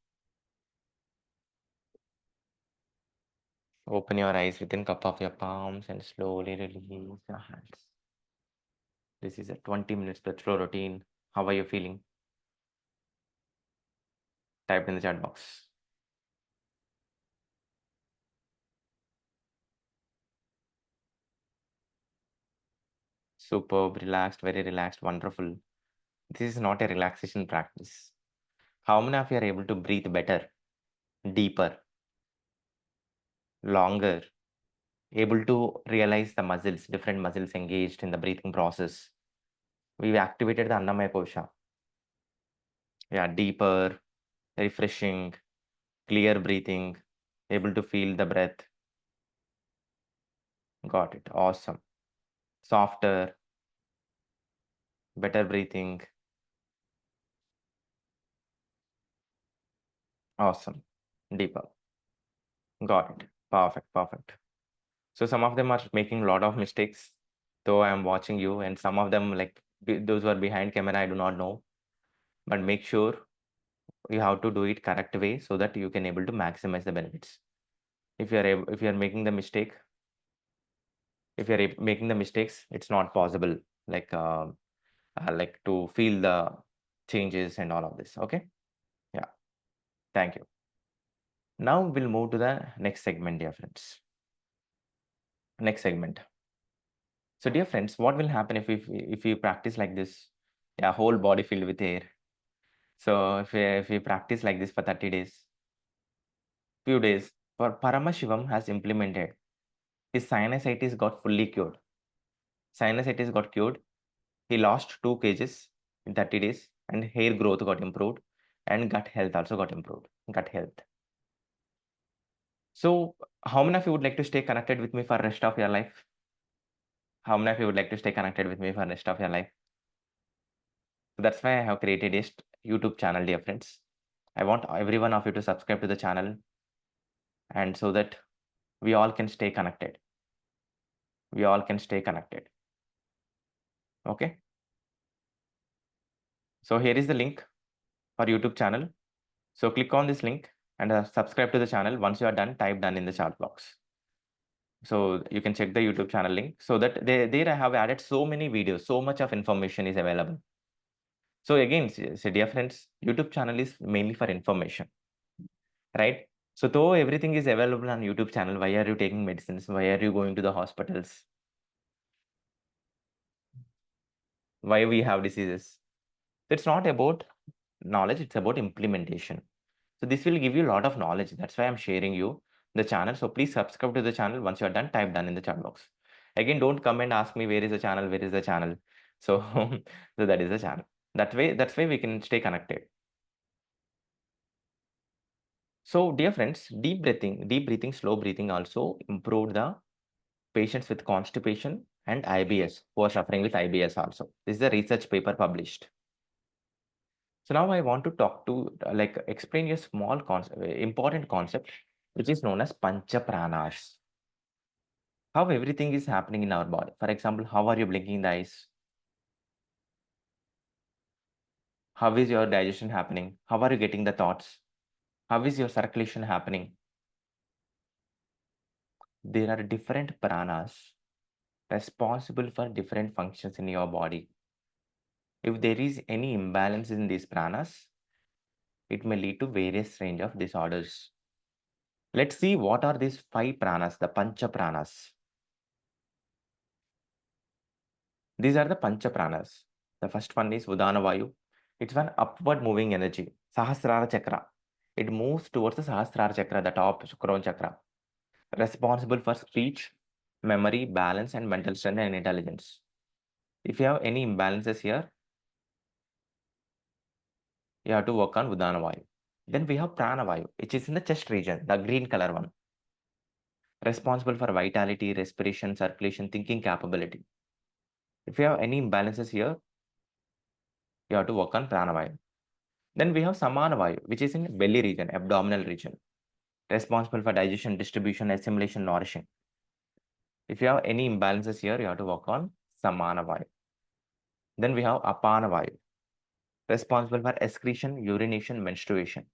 Open your eyes within cup of your palms and slowly release your hands. This is a 20 minutes blood flow routine. How are you feeling? Type in the chat box. Superb, relaxed, very relaxed, wonderful. This is not a relaxation practice. How many of you are able to breathe better, deeper, longer, able to realize the muscles, different muscles engaged in the breathing process? We've activated the Annamaya Kosha. Yeah, deeper, refreshing, clear breathing, able to feel the breath. Got it. Awesome. Softer, better breathing. Awesome. Deeper. Got it. Perfect. Perfect. So some of them are making a lot of mistakes, though I am watching you, and some of them, like those who are behind camera, I do not know. But make sure you have to do it correct way so that you can able to maximize the benefits. If you are if you are making the mistake, if you are making the mistakes, it's not possible. Like to feel the changes and all of this. Okay. Yeah. Thank you. Now we'll move to the next segment, dear friends. Next segment. So, dear friends, what will happen if you practice like this? Yeah, whole body filled with air. So if we practice like this for 30 days, few days, for Paramashivam has implemented, his sinusitis got fully cured. Sinusitis got cured. He lost 2 kgs in 30 days, and hair growth got improved, and gut health also got improved. Gut health. So, how many of you would like to stay connected with me for rest of your life? How many of you would like to stay connected with me for rest of your life? So that's why I have created a YouTube channel, dear friends. I want every one of you to subscribe to the channel, and so that we all can stay connected. We all can stay connected. Okay. So here is the link for YouTube channel. So click on this link and subscribe to the channel. Once you are done, type done in the chat box. So you can check the YouTube channel link, so that there I have added so many videos, so much of information is available. So again, so dear friends, YouTube channel is mainly for information, right? So though everything is available on YouTube channel, why are you taking medicines? Why are you going to the hospitals? Why we have diseases? It's not about knowledge, it's about implementation. So this will give you a lot of knowledge. That's why I'm sharing you the channel. So please subscribe to the channel. Once you're done, type done in the chat box. Again, don't come and ask me where is the channel, where is the channel. So, so that is the channel. That's why we can stay connected. So dear friends, deep breathing, slow breathing also improved the patients with constipation and IBS who are suffering with IBS also. This is a research paper published. So now I want to talk to like explain a small important concept which is known as Pancha Pranas. How everything is happening in our body. For example, how are you blinking the eyes? How is your digestion happening? How are you getting the thoughts? How is your circulation happening? There are different pranas responsible for different functions in your body. If there is any imbalance in these pranas, it may lead to various range of disorders. Let's see what are these 5 pranas, the Pancha Pranas. These are the Pancha Pranas. The first one is Udana Vayu. It's an upward moving energy. Sahasrara Chakra. It moves towards the Sahasrara Chakra, the top Shukran Chakra. Responsible for speech, memory, balance, and mental strength and intelligence. If you have any imbalances here, you have to work on Udana Vayu. Then we have Prana Vayu, which is in the chest region, the green color one. Responsible for vitality, respiration, circulation, thinking capability. If you have any imbalances here, you have to work on Prana Vayu. Then we have Samana Vayu, which is in belly region, abdominal region, responsible for digestion, distribution, assimilation, nourishing. If you have any imbalances here, you have to work on Samana Vayu. Then we have Apana Vayu, responsible for excretion, urination, menstruation.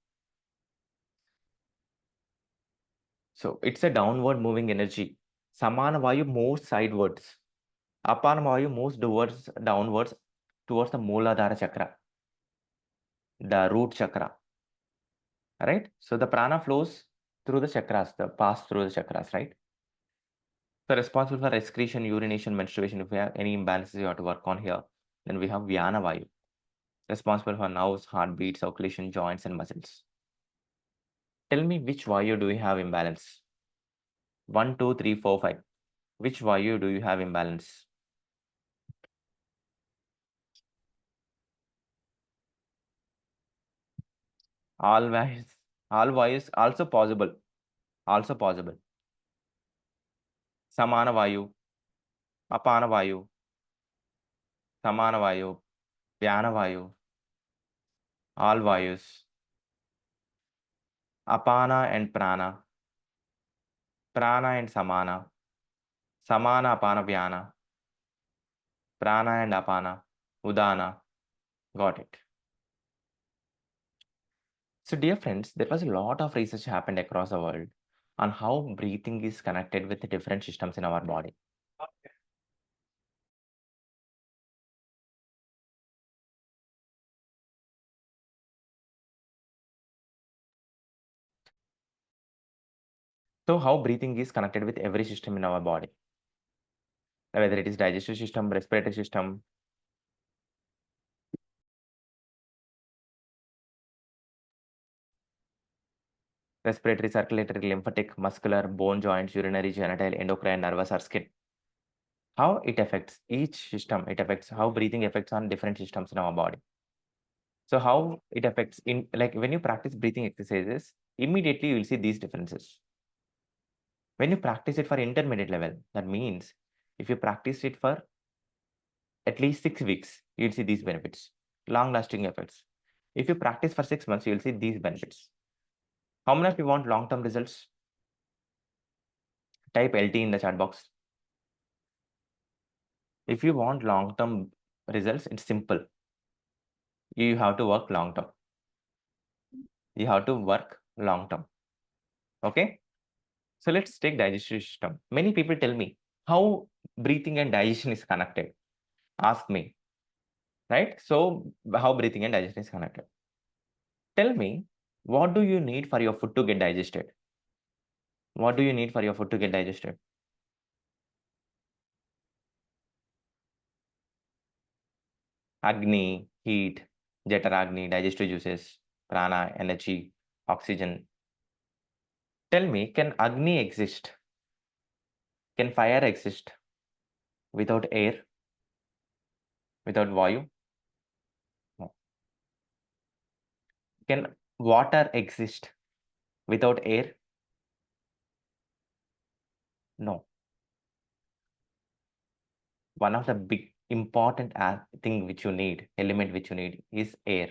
So it's a downward moving energy. Samana Vayu moves sidewards. Apana Vayu moves downwards towards the Mooladhara chakra, the root chakra. Right? So the prana flows through the chakras, pass through the chakras, right? So responsible for excretion, urination, menstruation. If we have any imbalances you have to work on here, then we have Vyana Vayu, responsible for nerves, heartbeat, circulation, joints, and muscles. Tell me which Vayu do you have imbalance? 1, 2, 3, 4, 5. Which Vayu do you have imbalance? All Vayus also possible. Also possible. Samana Vayu, Apana Vayu, Samana Vayu, Vyana Vayu, all Vayus, Apana and Prana, Prana and Samana, Samana Apana Vyana, Prana and Apana, Udana. Got it. So, dear friends, there was a lot of research happened across the world on how breathing is connected with the different systems in our body. So, how breathing is connected with every system in our body, whether it is digestive system, respiratory system, respiratory, circulatory, lymphatic, muscular, bone joints, urinary, genital, endocrine, nervous, or skin. How it affects each system, it affects how breathing affects on different systems in our body. So how it affects in, like, when you practice breathing exercises, immediately you will see these differences. When you practice it for intermediate level, that means if you practice it for at least 6 weeks, you'll see these benefits, long lasting effects. If you practice for 6 months, you'll see these benefits. How many of you want long term results? Type LT in the chat box. If you want long term results, it's simple. You have to work long term. You have to work long term. Okay. So let's take digestive system. Many people tell me how breathing and digestion is connected. Ask me, right? So how breathing and digestion is connected. Tell me, what do you need for your food to get digested? What do you need for your food to get digested? Agni, heat, Jataragni, digestive juices, prana, energy, oxygen. Tell me, can Agni exist? Can fire exist without air? Without Vayu? No. Can water exist without air? No. One of the big important thing which you need, element which you need is air,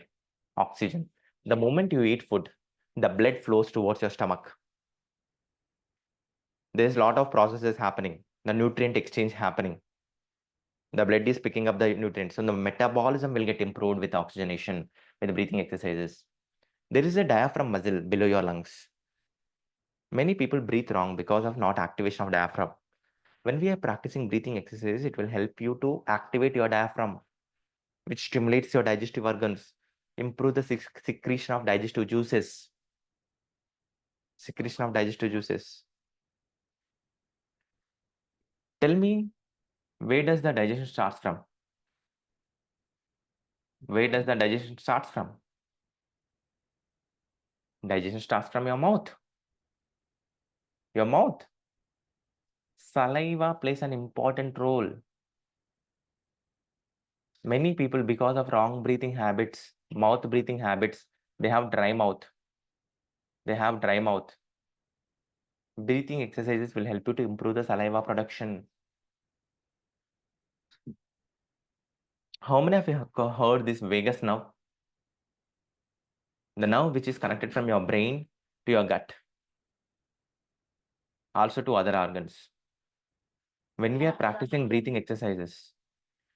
oxygen. The moment you eat food, the blood flows towards your stomach. There's a lot of processes happening, the nutrient exchange happening. The blood is picking up the nutrients. So the metabolism will get improved with oxygenation, with breathing exercises. There is a diaphragm muscle below your lungs. Many people breathe wrong because of not activation of diaphragm. When we are practicing breathing exercises, it will help you to activate your diaphragm, which stimulates your digestive organs, improve the secretion of digestive juices. Secretion of digestive juices. Tell me, where does the digestion starts from? Where does the digestion starts from? Digestion starts from your mouth. Your mouth. Saliva plays an important role. Many people, because of wrong breathing habits, mouth breathing habits, they have dry mouth. They have dry mouth. Breathing exercises will help you to improve the saliva production. How many of you have heard this vagus nerve? The nerve which is connected from your brain to your gut, also to other organs. When we are practicing breathing exercises,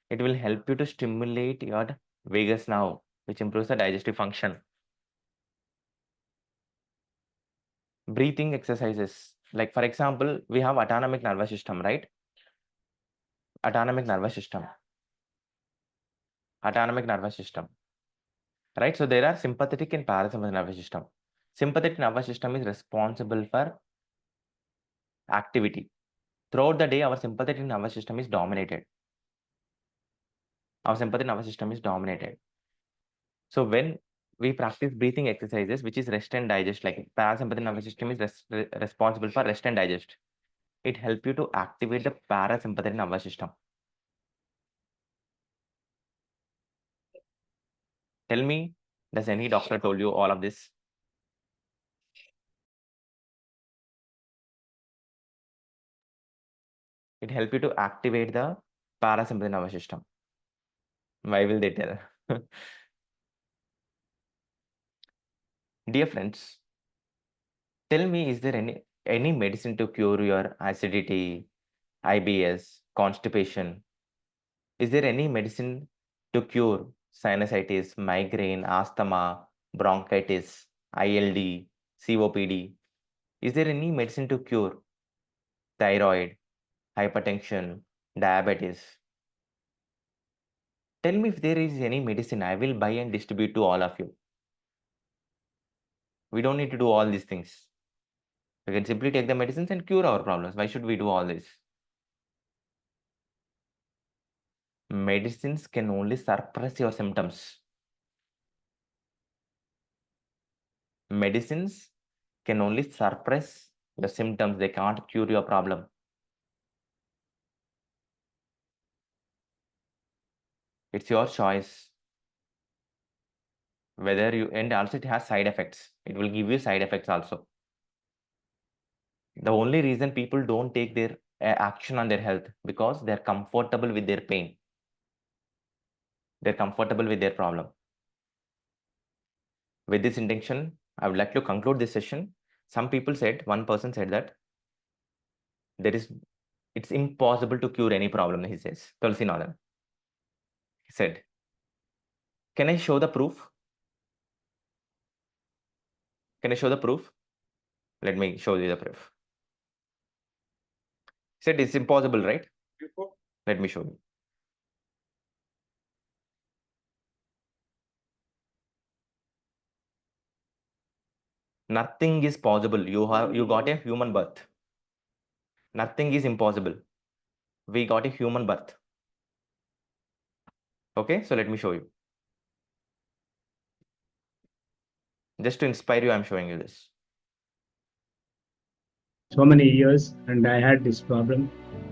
it will help you to stimulate your vagus nerve, which improves the digestive function. Breathing exercises, like for example, we have autonomic nervous system, right? Autonomic nervous system. Autonomic nervous system, right? So there are sympathetic and parasympathetic nervous system. Sympathetic nervous system is responsible for activity. Throughout the day, our sympathetic nervous system is dominated. Our sympathetic nervous system is dominated. So when we practice breathing exercises, which is rest and digest, like parasympathetic nervous system is responsible for rest and digest. It helps you to activate the parasympathetic nervous system. Tell me, does any doctor told you all of this? It helps you to activate the parasympathetic nervous system. Why will they tell? Dear friends, tell me, is there any medicine to cure your acidity, IBS, constipation? Is there any medicine to cure sinusitis, migraine, asthma, bronchitis, ILD, COPD? Is there any medicine to cure thyroid, hypertension, diabetes? Tell me if there is any medicine. I will buy and distribute to all of you. We don't need to do all these things. We can simply take the medicines and cure our problems. Why should we do all this? Medicines can only suppress your symptoms. Medicines can only suppress your symptoms. They can't cure your problem. It's your choice. Whether you, and also it has side effects. It will give you side effects also. The only reason people don't take their action on their health because they're comfortable with their pain. They're comfortable with their problem. With this intention, I would like to conclude this session. Some people said, one person said that it's impossible to cure any problem, he says. Tulsi Nadan. He said, can I show the proof? Can I show the proof? Let me show you the proof. He said it's impossible, right? Let me show you. Nothing is possible. You got a human birth. Nothing is impossible. We got a human birth. Okay, so let me show you. Just to inspire you, I'm showing you this. So many years, and I had this problem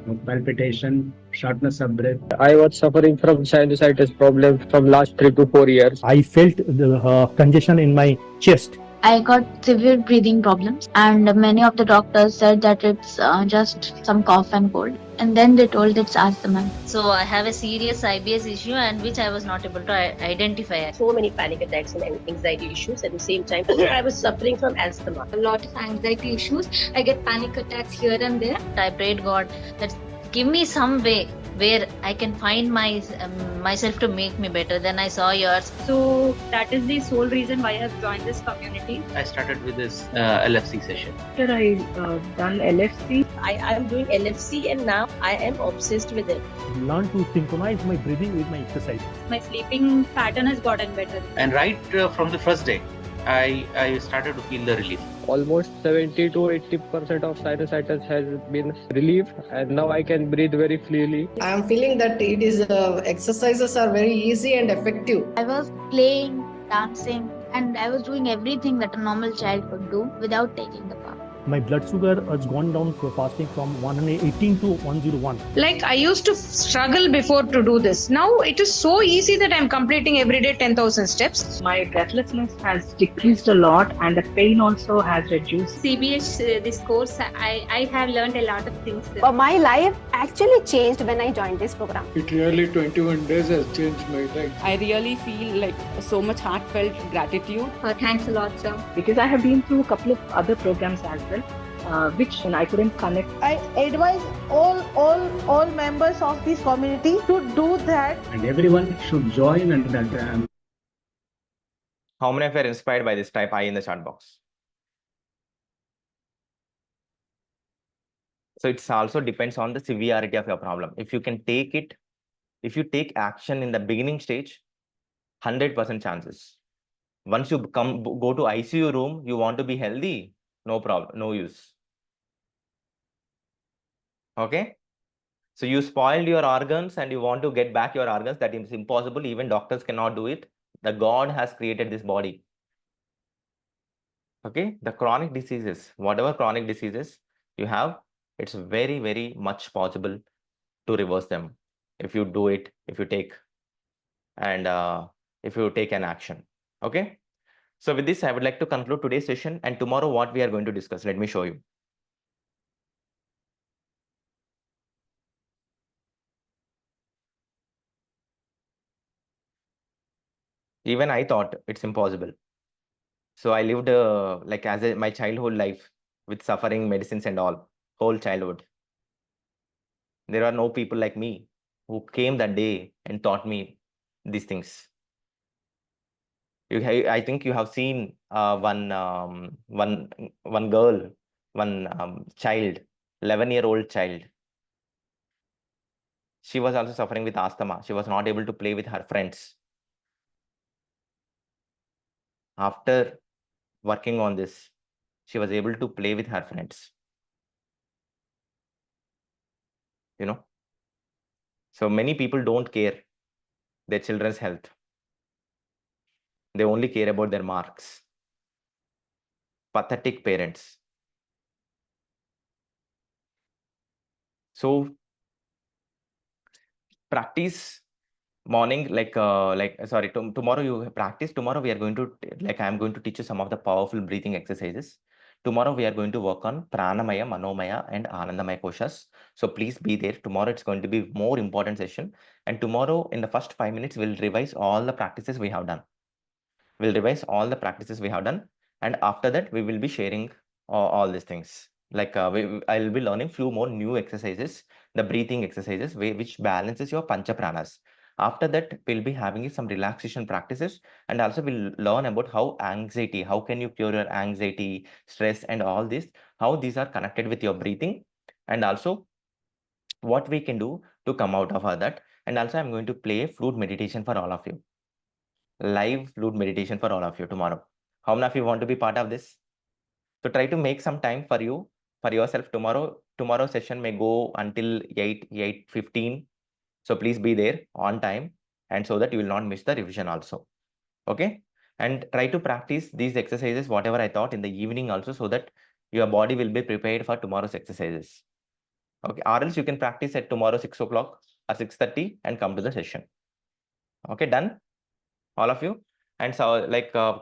of palpitation, shortness of breath. I was suffering from sinusitis problem from last 3 to 4 years. I felt the congestion in my chest. I got severe breathing problems, and many of the doctors said that it's just some cough and cold. And then they told it's asthma. So I have a serious IBS issue, and which I was not able to identify. So many panic attacks and anxiety issues at the same time. I was suffering from asthma. A lot of anxiety issues. I get panic attacks here and there. I prayed God that give me some way where I can find myself to make me better. Then I saw yours. So that is the sole reason why I have joined this community. I started with this LFC session. After I done LFC, I am doing LFC and now I am obsessed with it. Learn to synchronize my breathing with my exercise. My sleeping pattern has gotten better. And right from the first day, I started to feel the relief. Almost 70 to 80% of sinusitis has been relieved, and now I can breathe very freely. I am feeling that it is exercises are very easy and effective. I was playing, dancing, and I was doing everything that a normal child could do without taking the bath. My blood sugar has gone down for fasting from 118 to 101. Like I used to struggle before to do this. Now it is so easy that I'm completing every day 10,000 steps. My breathlessness has decreased a lot and the pain also has reduced. CBH, this course, I have learned a lot of things. My life actually changed when I joined this program. It really 21 days has changed my life. I really feel like so much heartfelt gratitude. Thanks a lot, sir. Because I have been through a couple of other programs as well. Which I couldn't connect. I advise all members of this community to do that. And everyone should join and that. How many of you are inspired by this? Type I in the chat box. So it's also depends on the severity of your problem. If you can take it, if you take action in the beginning stage, 100% chances. Once you go to ICU room, you want to be healthy, no problem, no use. Okay. So you spoiled your organs and you want to get back your organs. That is impossible. Even doctors cannot do it. The God has created this body. Okay. The chronic diseases, whatever chronic diseases you have, it's very, very much possible to reverse them if you do it, if you take an action. Okay. So with this, I would like to conclude today's session, and tomorrow what we are going to discuss. Let me show you. Even I thought it's impossible. So I lived like my childhood life with suffering, medicines and all, whole childhood. There are no people like me who came that day and taught me these things. I think you have seen one girl, one child, 11-year-old child. She was also suffering with asthma. She was not able to play with her friends. After working on this, she was able to play with her friends. You know, so many people don't care their children's health. They only care about their marks. Pathetic parents. So practice morning, tomorrow you practice. Tomorrow we are going to, I am going to teach you some of the powerful breathing exercises. Tomorrow we are going to work on Pranamaya, Manomaya and Anandamaya koshas. So please be there. Tomorrow it's going to be more important session. And tomorrow in the first 5 minutes, we'll revise all the practices we have done. We'll revise all the practices we have done. And after that, we will be sharing all these things. I'll be learning few more new exercises, the breathing exercises, which balances your pancha pranas. After that, we'll be having some relaxation practices, and also we'll learn about how can you cure your anxiety, stress, and all this, how these are connected with your breathing, and also what we can do to come out of that. And also I'm going to play flute meditation for all of you. Live flute meditation for all of you tomorrow. How many of you want to be part of this? So try to make some time for yourself tomorrow. Tomorrow session may go until 8:15. So please be there on time, and so that you will not miss the revision also. Okay. And try to practice these exercises, whatever I taught, in the evening also, so that your body will be prepared for tomorrow's exercises. Okay. Or else you can practice at tomorrow 6 o'clock or 6:30 and come to the session. Okay, done? All of you? And so,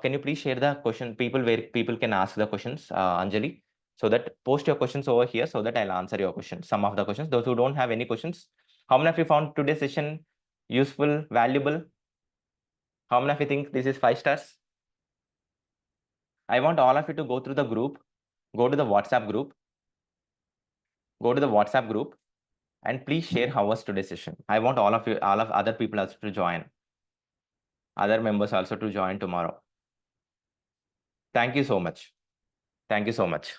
can you please share the question, where people can ask the questions, Anjali, so that post your questions over here so that I'll answer your questions, some of the questions. Those who don't have any questions, how many of you found today's session useful, valuable? How many of you think this is 5 stars? I want all of you to go through the group, go to the WhatsApp group, and please share how was today's session. I want all of other people also to join, other members also to join tomorrow. Thank you so much. Thank you so much.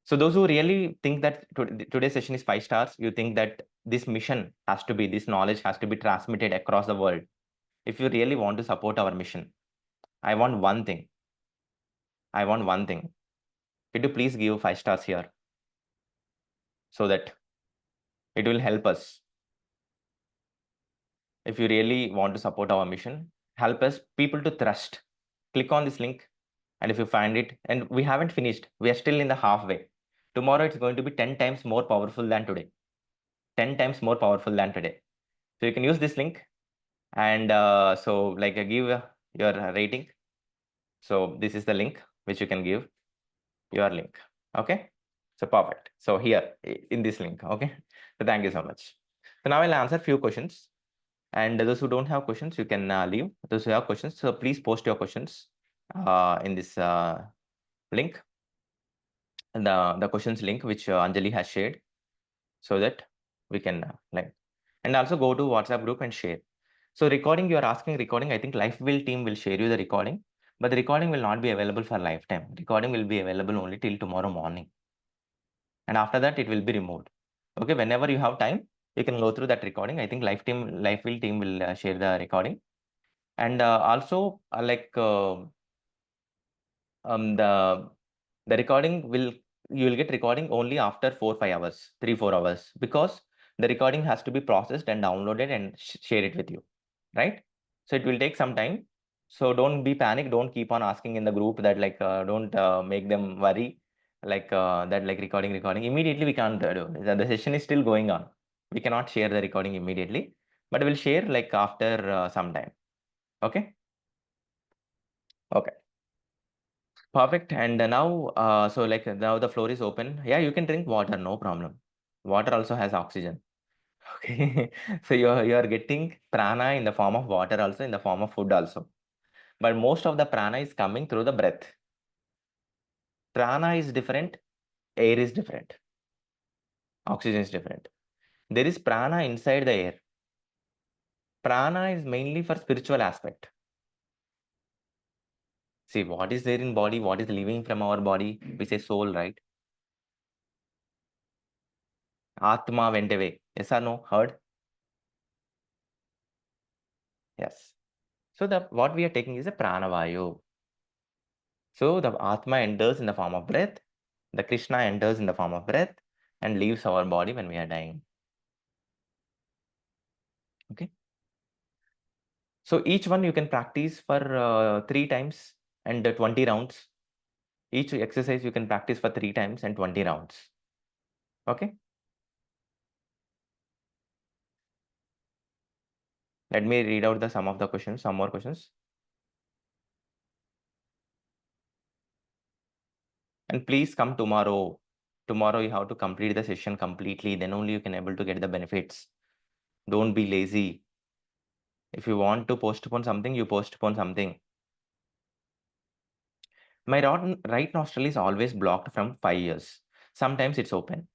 So those who really think that today's session is 5 stars, you think that this knowledge has to be transmitted across the world. If you really want to support our mission, I want one thing. Could you please give 5 stars here so that it will help us. If you really want to support our mission, help us people to trust. Click on this link, and if you find it, and we haven't finished, we are still in the halfway. Tomorrow it's going to be 10 times more powerful than today. 10 times more powerful than today. So you can use this link, and give your rating. So this is the link which you can give your link. Okay, so perfect. So here in this link. Okay, so thank you so much. So now I'll answer few questions, and those who don't have questions, you can leave. Those who have questions, so please post your questions in this link, and the questions link which Anjali has shared, so that we can and also go to WhatsApp group and share. So recording, you are asking recording. I think LifeWill team will share you the recording, but the recording will not be available for lifetime. Recording will be available only till tomorrow morning, and after that it will be removed. Okay, whenever you have time, you can go through that recording. I think LifeWill team will share the recording, and also the recording will you will get recording only after 4-5 hours, 3-4 hours, because the recording has to be processed and downloaded and share it with you, right? So it will take some time. So don't be panic. Don't keep on asking in the group that like don't make them worry like that like recording immediately. We can't do. The session is still going on. We cannot share the recording immediately, but we'll share like after some time. Okay. Okay. Perfect. And now, so like now the floor is open. Yeah, you can drink water, no problem. Water also has oxygen. Okay. So you are getting prana in the form of water, also in the form of food also. But most of the prana is coming through the breath. Prana is different, air is different, oxygen is different. There is prana inside the air. Prana is mainly for spiritual aspect. See, what is there in body, what is living from our body, we say soul, right? Atma went away. Yes or no? Heard? Yes. So what we are taking is a pranavayu. So the Atma enters in the form of breath, the Krishna enters in the form of breath and leaves our body when we are dying. Okay. So each one you can practice for 3 times and 20 rounds. Each exercise you can practice for 3 times and 20 rounds. Okay. Let me read out some of the questions, some more questions. And please come tomorrow. Tomorrow you have to complete the session completely. Then only you can able to get the benefits. Don't be lazy. If you want to postpone something, you postpone something. My right nostril is always blocked from 5 years. Sometimes it's open.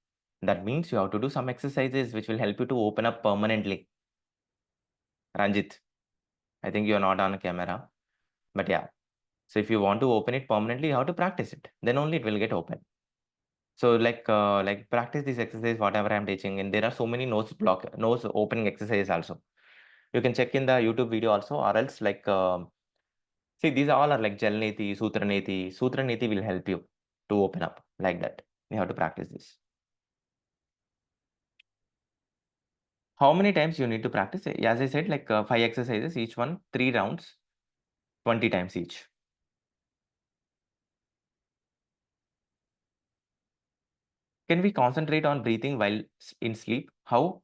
That means you have to do some exercises which will help you to open up permanently. Ranjit, I think you are not on camera, but yeah. So if you want to open it permanently, you have to practice it. Then only it will get open. So like practice this exercise, whatever I'm teaching, and there are so many nose opening exercises also. You can check in the YouTube video also, or else like see, these all are like Jal Neti, Sutra Neti. Sutra Neti will help you to open up like that. You have to practice this. How many times you need to practice? As I said, like 5 exercises, each one 3 rounds, 20 times each. Can we concentrate on breathing while in sleep? How?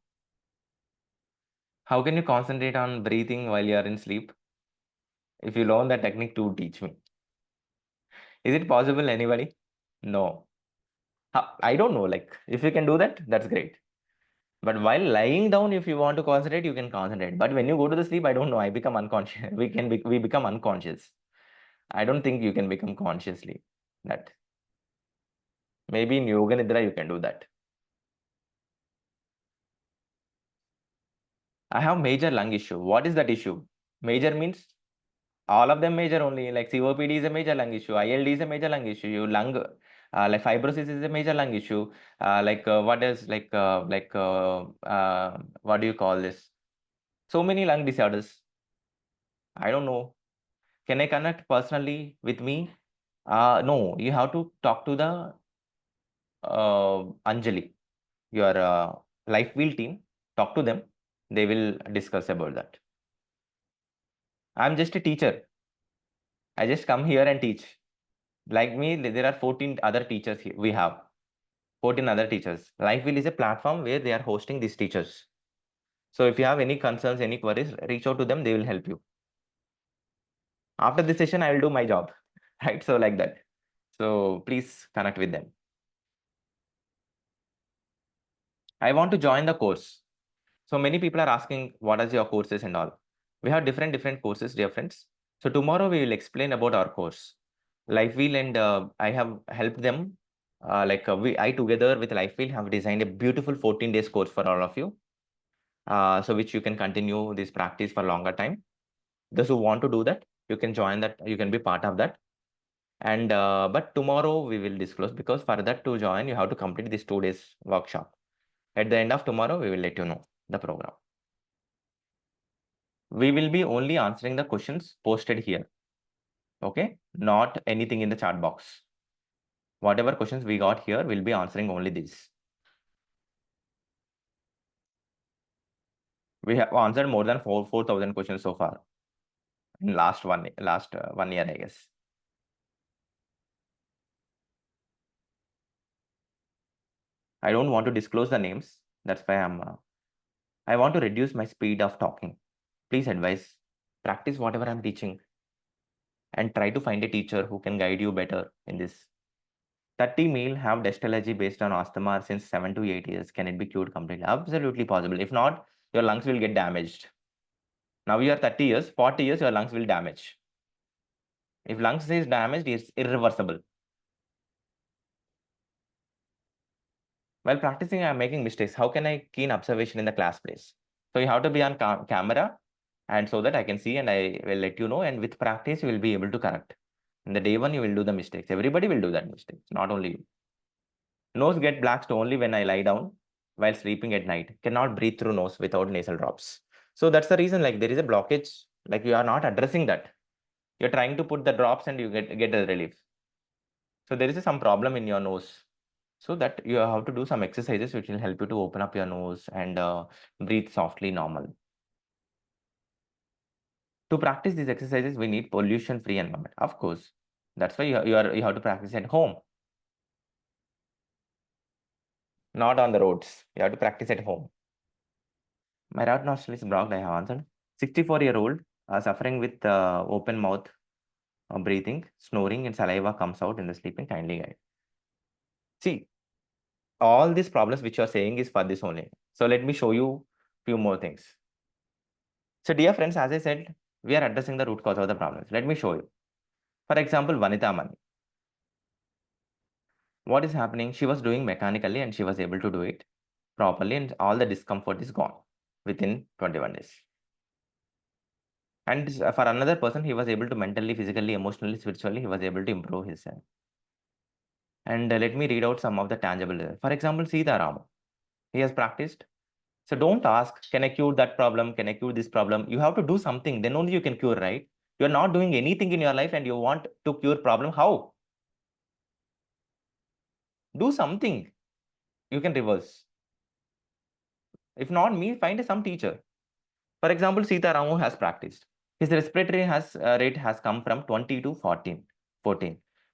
How can you concentrate on breathing while you are in sleep? If you learn that technique, to teach me. Is it possible, anybody? No. I don't know. Like, if you can do that, that's great. But while lying down, if you want to concentrate, you can concentrate. But when you go to the sleep, I don't know. I become unconscious. We become unconscious. I don't think you can become consciously that. Maybe in Yoga Nidra, you can do that. I have major lung issue. What is that issue? Major means all of them major only. Like COPD is a major lung issue. ILD is a major lung issue. Like fibrosis is a major lung issue. What is what do you call this? So many lung disorders. I don't know. Can I connect personally with me? No, you have to talk to the Anjali, your Life Wheel team. Talk to them. They will discuss about that. I'm just a teacher. I just come here and teach. Like me, there are 14 other teachers here. We have 14 other teachers. Life Wheel is a platform where they are hosting these teachers. So if you have any concerns, any queries, reach out to them. They will help you. After this session, I will do my job. Right? So like that. So please connect with them. I want to join the course. So many people are asking, what are your courses and all? We have different courses, dear friends. So tomorrow we will explain about our course. Lifewheel and I have helped them. I together with Lifewheel have designed a beautiful 14 days course for all of you. So which you can continue this practice for longer time. Those who want to do that, you can join that. You can be part of that. And but tomorrow we will disclose, because for that to join, you have to complete this 2 days workshop. At the end of tomorrow, we will let you know the program. We will be only answering the questions posted here. Okay, not anything in the chat box. Whatever questions we got here, we'll be answering only these. We have answered more than 4,000 questions so far in last 1 year, I guess. I don't want to disclose the names. That's why I want to reduce my speed of talking. Please advise, practice whatever I'm teaching, and try to find a teacher who can guide you better in this. 30 male have chest allergy based on asthma since 7 to 8 years. Can it be cured completely? Absolutely possible. If not, your lungs will get damaged. Now you are 30 years, 40 years, your lungs will damage. If lungs is damaged, it's irreversible. While practicing, I'm making mistakes. How can I keen observation in the class place? So you have to be on camera, and so that I can see and I will let you know. And with practice, you will be able to correct. In the day one, you will do the mistakes. Everybody will do that mistakes, not only you. Nose get blacked only when I lie down while sleeping at night. Cannot breathe through nose without nasal drops. So that's the reason, like there is a blockage, like you are not addressing that. You're trying to put the drops and you get a relief. So there is some problem in your nose. So that you have to do some exercises which will help you to open up your nose and breathe softly normal. To practice these exercises, we need pollution-free environment. Of course, that's why you have to practice at home, not on the roads. You have to practice at home. My right nostril is blocked. I have answered. 64-year-old suffering with open mouth breathing, snoring, and saliva comes out in the sleeping. Kindly guide. See, all these problems which you are saying is for this only. So let me show you few more things. So dear friends, as I said, we are addressing the root cause of the problems. Let me show you. For example, Vanita Mani. What is happening? She was doing mechanically and she was able to do it properly, and all the discomfort is gone within 21 days. And for another person, he was able to mentally, physically, emotionally, spiritually, he was able to improve himself. And let me read out some of the tangible. For example, Sita Rama. He has practiced. So don't ask, can I cure that problem? Can I cure this problem? You have to do something. Then only you can cure, right? You're not doing anything in your life and you want to cure problem. How? Do something. You can reverse. If not me, find some teacher. For example, Sita Ramu has practiced. His respiratory rate has come from 20 to 14.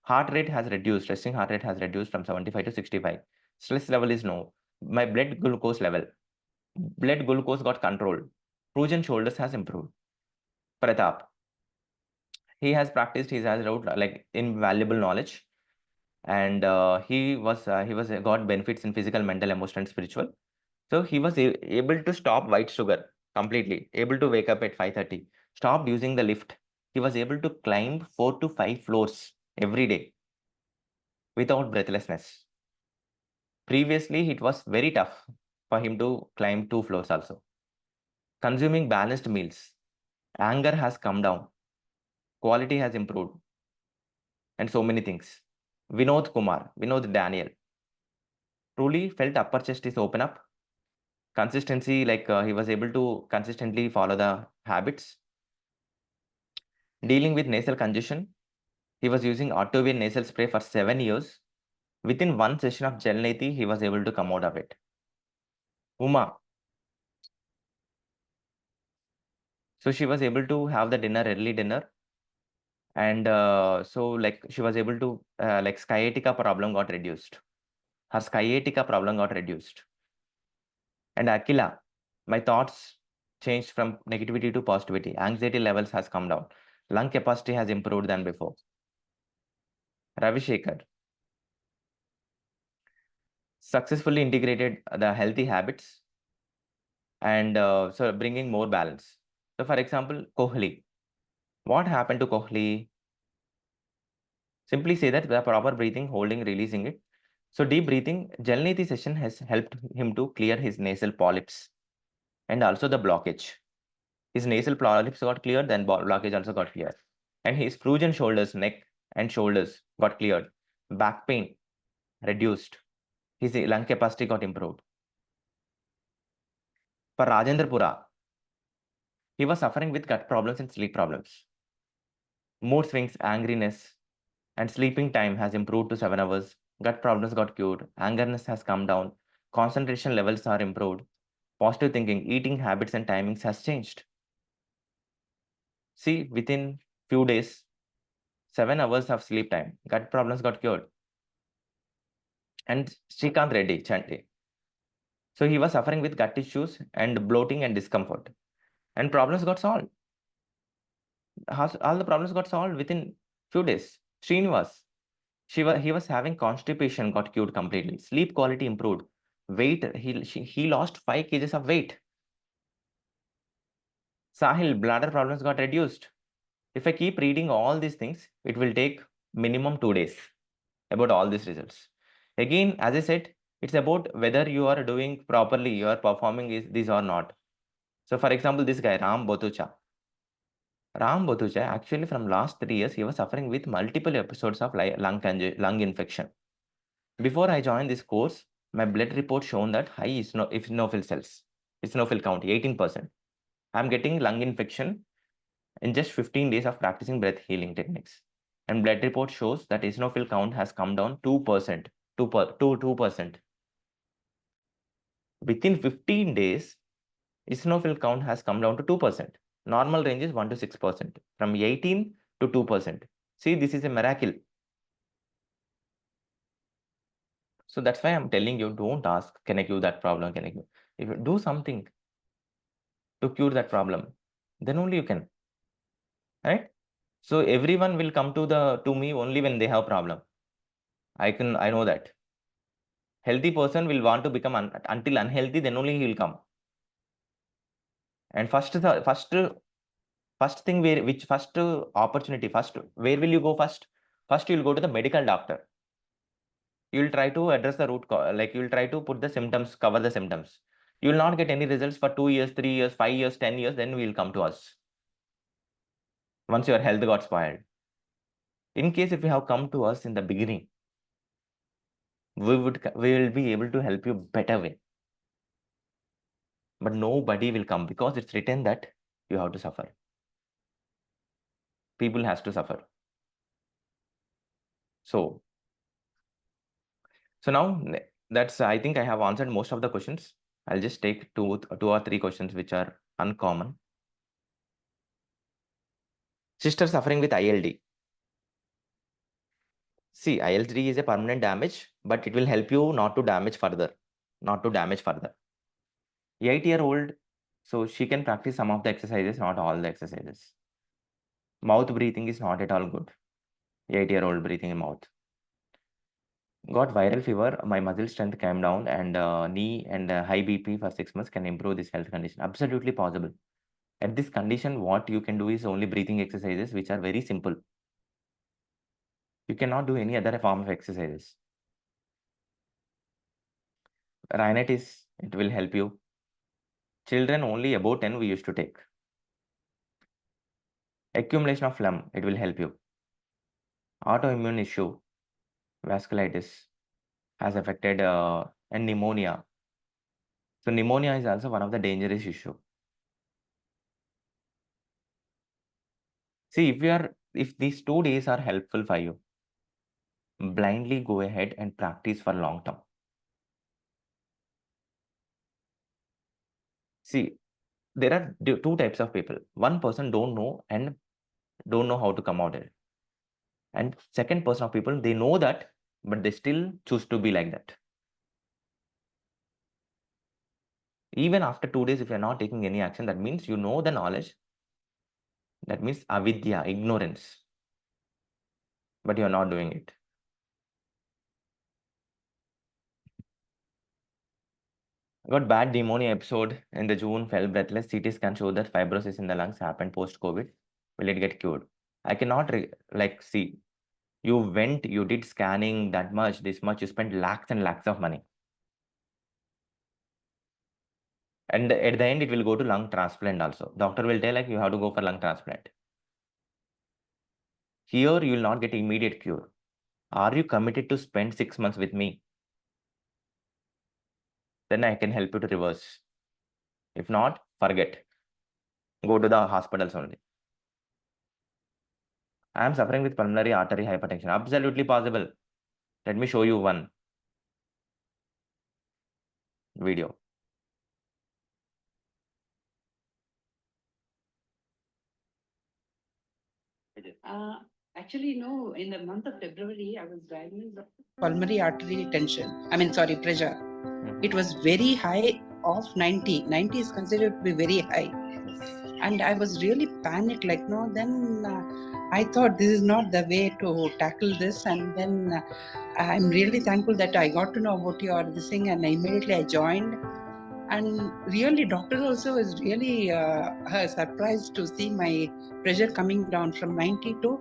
Heart rate has reduced. Resting heart rate has reduced from 75 to 65. Stress level is low. My blood glucose got controlled. Prugen shoulders has improved. Pratap. He has practiced. He has wrote like invaluable knowledge, and he got benefits in physical, mental, emotional, and spiritual. So he was able to stop white sugar completely. Able to wake up at 5:30. Stopped using the lift. He was able to climb 4 to 5 floors every day without breathlessness. Previously, it was very tough for him to climb 2 floors also. Consuming balanced meals. Anger has come down. Quality has improved. And so many things. Vinod Daniel. Truly felt upper chest is open up. Consistency, like he was able to consistently follow the habits. Dealing with nasal congestion. He was using Autovein nasal spray for 7 years. Within one session of Gel Neti, he was able to come out of it. Uma. So she was able to have the early dinner. And so like she was able to, like sciatica problem got reduced. Her sciatica problem got reduced. And Akila, my thoughts changed from negativity to positivity. Anxiety levels has come down. Lung capacity has improved than before. Ravi Shekhar successfully integrated the healthy habits and so bringing more balance. So for example, Kohli. What happened to Kohli? Simply say that the proper breathing, holding, releasing it. So deep breathing, Gel Neti session has helped him to clear his nasal polyps and also the blockage. His nasal polyps got cleared, then blockage also got cleared. And his Prugen shoulders, neck and shoulders got cleared. Back pain reduced. His lung capacity got improved. For Rajendra Pura, he was suffering with gut problems and sleep problems. Mood swings, angriness, and sleeping time has improved to 7 hours. Gut problems got cured. Angerness has come down. Concentration levels are improved. Positive thinking, eating habits and timings has changed. See, within few days, 7 hours of sleep time, gut problems got cured. And Srikanth Reddy, Chanti. So he was suffering with gut issues and bloating and discomfort. And problems got solved. All the problems got solved within few days. Srinivas, he was having constipation, got cured completely. Sleep quality improved. Weight, he lost 5 kgs of weight. Sahil, bladder problems got reduced. If I keep reading all these things, it will take minimum 2 days about all these results. Again, as I said, it's about whether you are doing properly, you are performing this or not. So for example, this guy, Ram Botucha. Ram Botucha, actually from last 3 years, he was suffering with multiple episodes of lung infection. Before I joined this course, my blood report shown that high eosinophil cells, eosinophil count 18%. I'm getting lung infection in just 15 days of practicing breath healing techniques. And blood report shows that eosinophil count has come down 2%, 2%. Within 15 days, eosinophil count has come down to 2%. Normal range is 1 to 6%, from 18 to 2%. See, this is a miracle. So that's why I'm telling you, don't ask, can I cure that problem? Can I cure? If you do something to cure that problem, then only you can, right? So everyone will come to me only when they have problem. I know that. Healthy person will want to become until unhealthy, then only he will come. And first thing where will you go first? First you will go to the medical doctor. You will try to address the root cause, like you will try to put the symptoms, cover the symptoms. You will not get any results for 2 years, 3 years, 5 years, 10 years, then we will come to us. Once your health got spoiled. In case if you have come to us in the beginning, we will be able to help you better way. But nobody will come because it's written that you have to suffer. People has to suffer. So now that's, I think I have answered most of the questions. I'll just take two or three questions which are uncommon. Sister suffering with ILD. See, ILD is a permanent damage, but it will help you not to damage further. 8-year-old, so she can practice some of the exercises, not all the exercises. Mouth breathing is not at all good. 8-year-old breathing in mouth. Got viral fever, my muscle strength came down, and knee and high BP for 6 months can improve this health condition. Absolutely possible. At this condition, what you can do is only breathing exercises, which are very simple. You cannot do any other form of exercises. Rhinitis, it will help you. Children only above 10 we used to take. Accumulation of phlegm, it will help you. Autoimmune issue, vasculitis has affected and pneumonia. So pneumonia is also one of the dangerous issue. See, if these 2 days are helpful for you, blindly go ahead and practice for long term. See, there are 2 types of people. One person don't know how to come out of it. And second person of people, they know that, but they still choose to be like that. Even after 2 days, if you're not taking any action, that means you know the knowledge. That means avidya, ignorance. But you're not doing it. I got bad pneumonia episode in the June, felt breathless. CT scan showed that fibrosis in the lungs happened post-COVID. Will it get cured? I cannot see. You went, you did scanning that much, this much, you spent lakhs and lakhs of money. And at the end, it will go to lung transplant also. Doctor will tell you have to go for lung transplant. Here, you will not get immediate cure. Are you committed to spend 6 months with me? Then I can help you to reverse. If not, forget. Go to the hospitals only. I am suffering with pulmonary artery hypertension. Absolutely possible. Let me show you one video. Actually, no, in the month of February, I was diagnosed with pulmonary artery pressure. It was very high of 90. 90 is considered to be very high. And I was really panicked, like, no, then I thought this is not the way to tackle this. And then I'm really thankful that I got to know about this thing, and immediately I joined. And really, doctor also is really surprised to see my pressure coming down from 90 to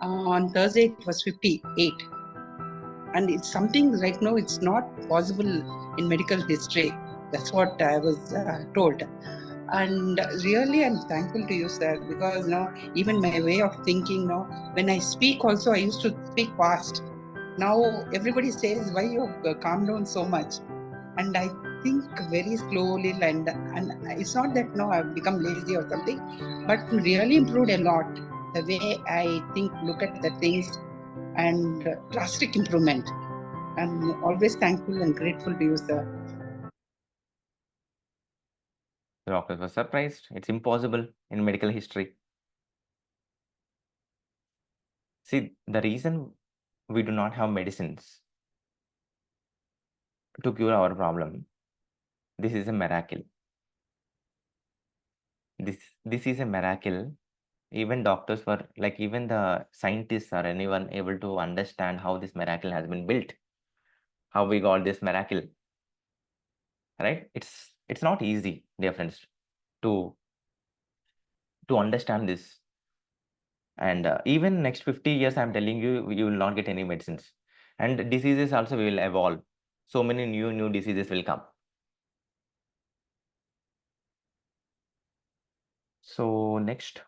on Thursday it was 58. And it's something right now, it's not possible in medical history. That's what I was told. And really, I'm thankful to you, sir, because even my way of thinking when I speak also, I used to speak fast. Now everybody says, why you calm down so much? And I think very slowly, and it's not that I've become lazy or something, but really improved a lot the way I think, look at the things, and drastic improvement. I'm always thankful and grateful to you, sir. The doctors were surprised. It's impossible in medical history. See, the reason we do not have medicines to cure our problem, this is a miracle. This is a miracle. Even doctors were like, even the scientists or anyone able to understand how this miracle has been built, how we got this miracle, right? It's not easy, dear friends, to understand this. And even next 50 years, I'm telling you, you will not get any medicines, and diseases also will evolve. So many new diseases will come. So next,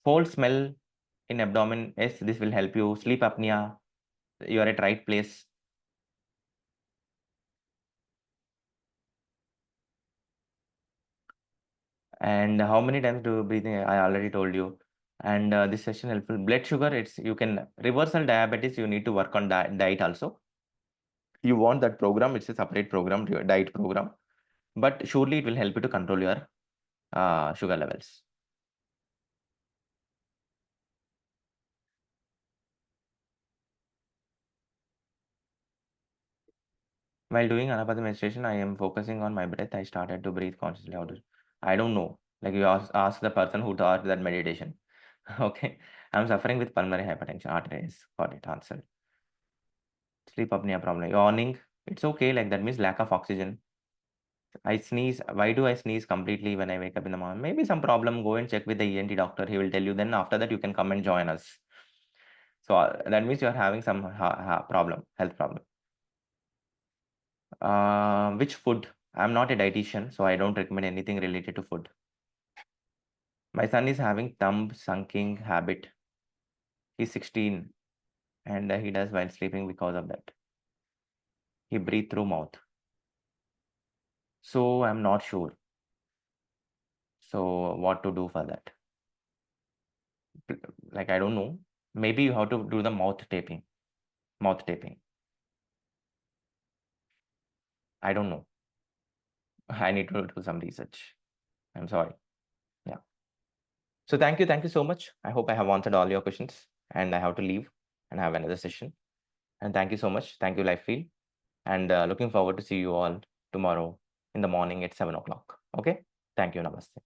foul smell in abdomen. Yes, this will help you. Sleep apnea, you are at right place. And how many times do you breathe in? I already told you. And this session helpful. Blood sugar, you can reversal diabetes. You need to work on diet also. You want that program? It's a separate program, your diet program. But surely it will help you to control your sugar levels. While doing Anapati meditation, I am focusing on my breath. I started to breathe consciously. I don't know. Like, you ask the person who taught that meditation. Okay. I'm suffering with pulmonary hypertension. Arteries. Got it answered. Sleep apnea problem. Yawning. It's okay. Like, that means lack of oxygen. I sneeze. Why do I sneeze completely when I wake up in the morning? Maybe some problem. Go and check with the ENT doctor. He will tell you. Then after that, you can come and join us. So that means you are having some problem, health problem. Which food? I'm not a dietitian, so I don't recommend anything related to food. My son is having thumb sunking habit. He's 16 and he does while sleeping because of that. He breathes through mouth. So I'm not sure. So what to do for that? Like, I don't know. Maybe you have to do the mouth taping. Mouth taping. I don't know. I need to do some research. I'm sorry. Yeah. So thank you so much. I hope I have answered all your questions, and I have to leave and have another session. And thank you so much. Thank you, Lifefield. And looking forward to see you all tomorrow in the morning at 7 o'clock. Okay. Thank you. Namaste.